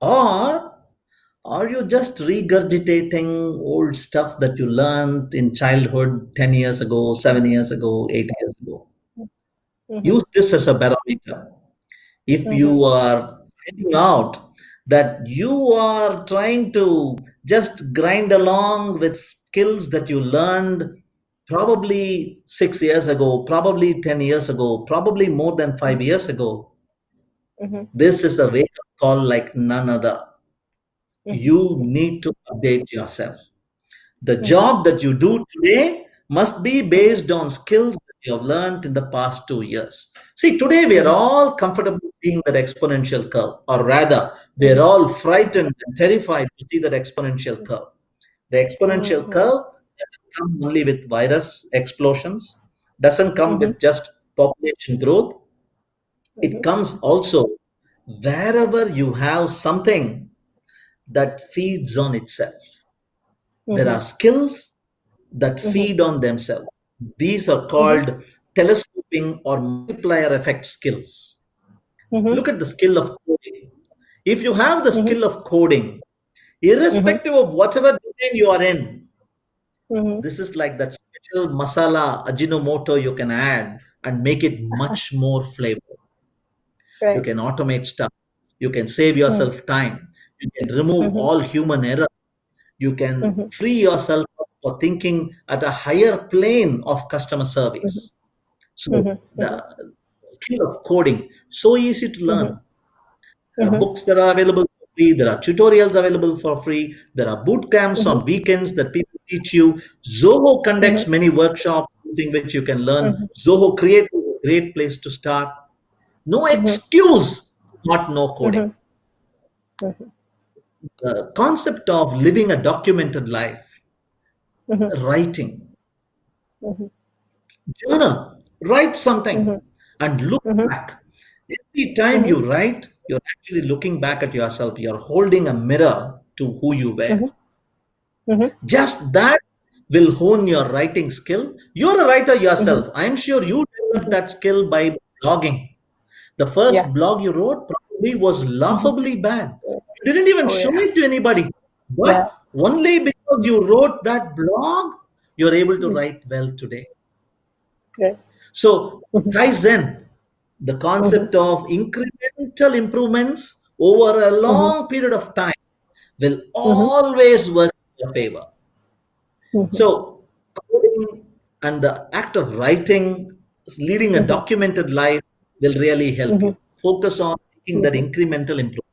or are you just regurgitating old stuff that you learned in childhood 10 years ago, 7 years ago, 8 years ago? Mhm. Use this as a barometer. If Mhm. you are finding out that you are trying to just grind along with skills that you learned probably 6 years ago, probably 10 years ago, probably more than 5 years ago, Mhm. this is a wake up call like none other. Mhm. You need to update yourself. The Mhm. job that you do today must be Mhm. based on skills that you have learned in the past 2 years. See, today we are Mhm. all comfortable seeing that exponential curve, or rather, we are Mhm. all frightened and terrified to see that exponential curve. The exponential Mhm. curve doesn't come only with virus explosions, doesn't come Mhm. with just population growth. It Mhm. comes also wherever you have something that feeds on itself. There are Mhm. skills that Mhm. feed on themselves. These are Mhm. called telescoping or multiplier effect skills. Mhm. Look at the skill of coding. If you have the Mhm. skill of coding, Mhm. irrespective of whatever domain you are in, Mhm. this is like that special masala ajinomoto you can add and make it much more flavor. You Right. can automate stuff. You can save Mhm. yourself time. You can remove Mhm. all human error. You can Mhm. free yourself up for thinking at a higher plane of customer Mhm. service. So Mhm. the skill of coding, so easy to Mhm. learn. There are Mhm. books that are available for free. There are tutorials available for free. There are boot camps Mhm. on weekends that people teach you. Zoho conducts Mhm. many workshops using which you can learn. Mhm. Zoho Create is a great place to start. No Mhm. excuse to not know coding. Mhm. Mhm. The concept of living a documented life, Mhm. writing, Mhm. journal, write something Mhm. and look Mhm. back. Every time Mhm. you write, you're actually looking back at yourself. You're holding a mirror to who you were. Mhm. Mhm. Just that will hone your writing skill. You're a writer Mhm. yourself. I'm sure you developed Mhm. that skill by blogging. The Yeah. first blog you wrote probably was Mhm. laughably bad. You didn't even Oh show yeah. it to anybody. Yeah. But only because you wrote that blog, you're able to Mhm. write well today. Right. So, Mhm. Kaizen, the Mhm. concept of incremental improvements over a Mhm. long period of time, will Mhm. always work in your favor. Mhm. So, coding and the act of writing, leading a Mhm. documented life will really help Mhm. you. Focus on making that Mhm. incremental improvement.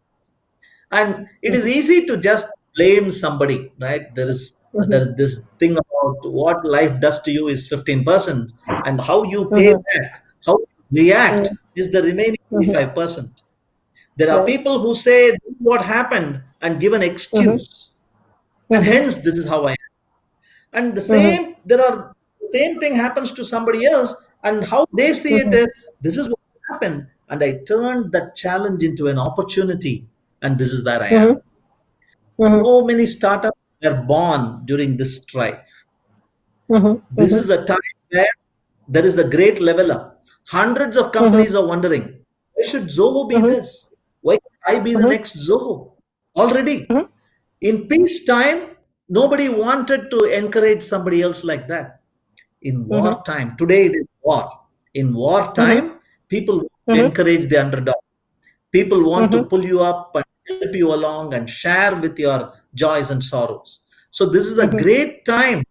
And it is Mhm. easy to just blame somebody, right? Mhm. There's this thing about what life does to you is 15%, and how you pay Mhm. back, how you react Mhm. is the remaining Mhm. 85%. There are Right. people who say this is what happened and give an Mhm. excuse, and Mhm. hence this is how I am. And Mhm. the same thing happens to somebody else, and how they see it Mhm. is this is what happened, and I turned that challenge into an opportunity, and this is where I am. Mhm. Mhm. So many startups were born during this strife. Mhm. This Mhm. is a time where there is a great level up. Hundreds of Mhm. companies are wondering, why should Zoho be Mhm. this? Why can't I be the Mhm. next Zoho? Already. Mhm. In peacetime, nobody wanted to encourage somebody else like that. In Mhm. wartime, today it is war. In Mhm. wartime, people want to Mhm. encourage the underdog. People want to Mhm. pull you up and help you along and share with your joys and sorrows. So, this is a Mhm. great time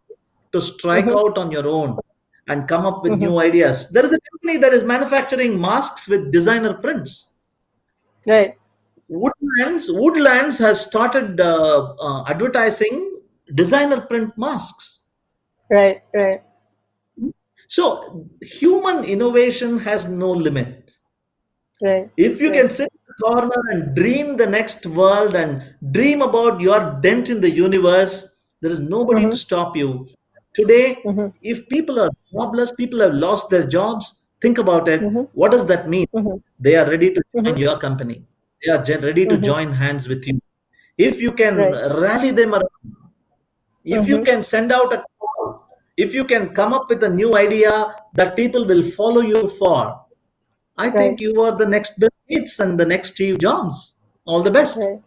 to strike Mhm. out on your own and come up with Mhm. new ideas. There is a company that is manufacturing masks with designer prints. Right. Woodlands has started advertising designer print masks. Right. Right. So, human innovation has no limit. Right. If you Right. can sit in the corner and dream the next world and dream about your dent in the universe, there is nobody to Mhm. stop you. Today, Mhm. if people are jobless, people have lost their jobs, Think about it. Mhm. What does that mean? Mhm. They are ready to join Mhm. your company. They are ready to Mhm. join hands with you. If you can Right. rally them around, if you Mhm. can send out a call, if you can come up with a new idea that people will follow you for, I think Right. you are the next Bill Gates and the next Steve Jobs. All the best. Right.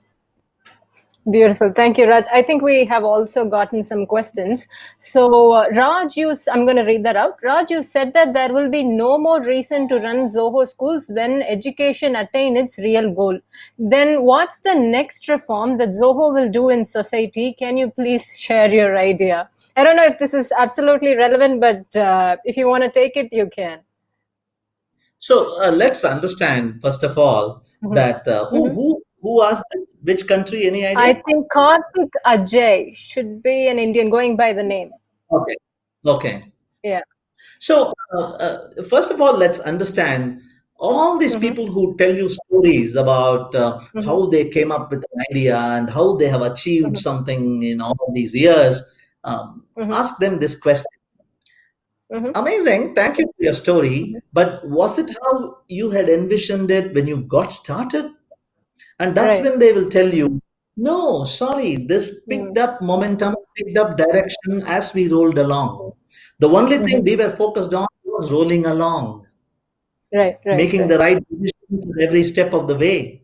Beautiful. Thank you, Raj. I think we have also gotten some questions. So, Raj, I'm going to read that out. Raj, you said that there will be no more reason to run Zoho schools when education attain its real goal. Then, what's the next reform that Zoho will do in society? Can you please share your idea? I don't know if this is absolutely relevant, but if you want to take it, you can. So let's understand first of all Mhm. that Mhm. who asked this? Which country? Any I idea? think Karthik Ajay should be an Indian going by the name. Okay. Okay. Yeah. So, first of all, let's understand all these Mm-hmm. people who tell you stories about Mm-hmm. how they came up with an idea and how they have achieved Mm-hmm. something in all these years. Mm-hmm. Ask them this question. Mm-hmm. Amazing. Thank you for your story. But was it how you had envisioned it when you got started? And that's Right. when they will tell you, no, sorry, this Mm-hmm. picked up momentum, picked up direction as we rolled along. The only thing Mm-hmm. we were focused on was rolling along, Right. Right. making Right. the right decisions at every step of the way.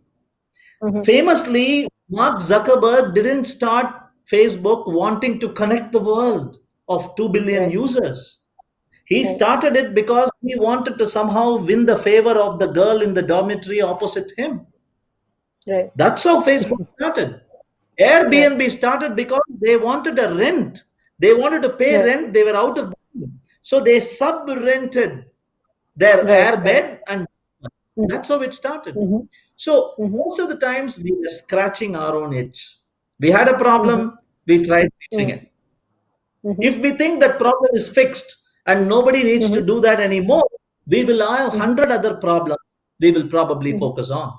Mm-hmm. Famously, Mark Zuckerberg didn't start Facebook wanting to connect the world of 2 billion Right. users. He Right. started it because he wanted to somehow win the favor of the girl in the dormitory opposite him. Right. That's how Facebook started. Right. Airbnb started because they wanted a rent. They wanted to pay Right. rent. They were out of money. So they sub-rented their Right. Right. airbed, and Mm-hmm. that's how it started. Mm-hmm. So Mm-hmm. most of the times we were scratching our own itch. We had a Mm-hmm. problem, we tried fixing it. Mm-hmm. If we think that problem is fixed and nobody needs to Mm-hmm. do that anymore, we will have Mm-hmm. 100 other problems we will probably Mm-hmm. focus on.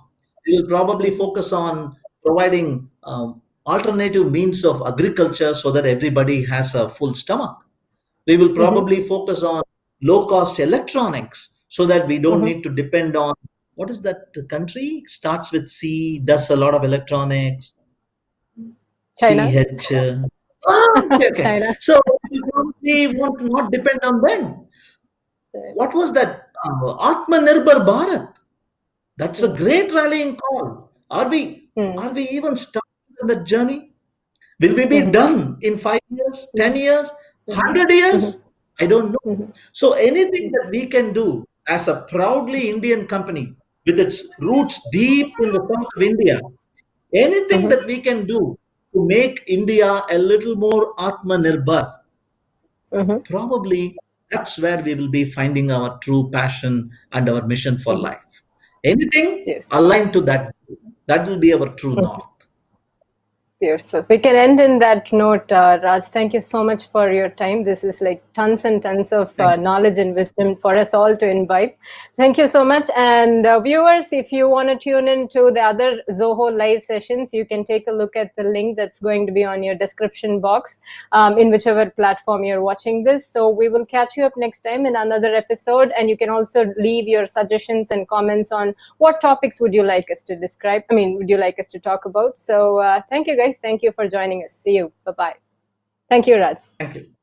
We will probably Mm-hmm. focus on providing alternative means of agriculture so that everybody has a full stomach. We will Mm-hmm. probably focus on low cost electronics so that we don't Mm-hmm. need to depend on what is that country? Starts with C, does a lot of electronics. China. CH. Okay, okay. China. So we probably want to not depend on them. Right. What was that? Atmanirbhar Bharat. That's a Mm. great rallying call. Mm. Are we even starting on that journey? Will we be Mm-hmm. done in 5 years, Mm-hmm. 10 years, Mm-hmm. 100 years? I don't know. Mm-hmm. So anything that we can do as a proudly Indian company with its roots deep in the south of India, anything Mm-hmm. that we can do to make India a little more Atmanirbhar, Mm-hmm. probably that's where we will be finding our true passion and our mission for Mm-hmm. life. Anything Yes. aligned to that, that will be our true north. Beautiful. We can end in that note, Raj. Thank you so much for your time. This is like tons and tons of Thank you. knowledge and wisdom for us all to imbibe. Thank you so much. And viewers, if you want to tune in to the other Zoho live sessions, you can take a look at the link that's going to be on your description box in whichever platform you're watching this. So we will catch you up next time in another episode. And you can also leave your suggestions and comments on what topics would you like us to describe. I mean, would you like us to talk about? So thank you, guys. Thank you for joining us. See you. Bye bye. Thank you, Raj. Thank you.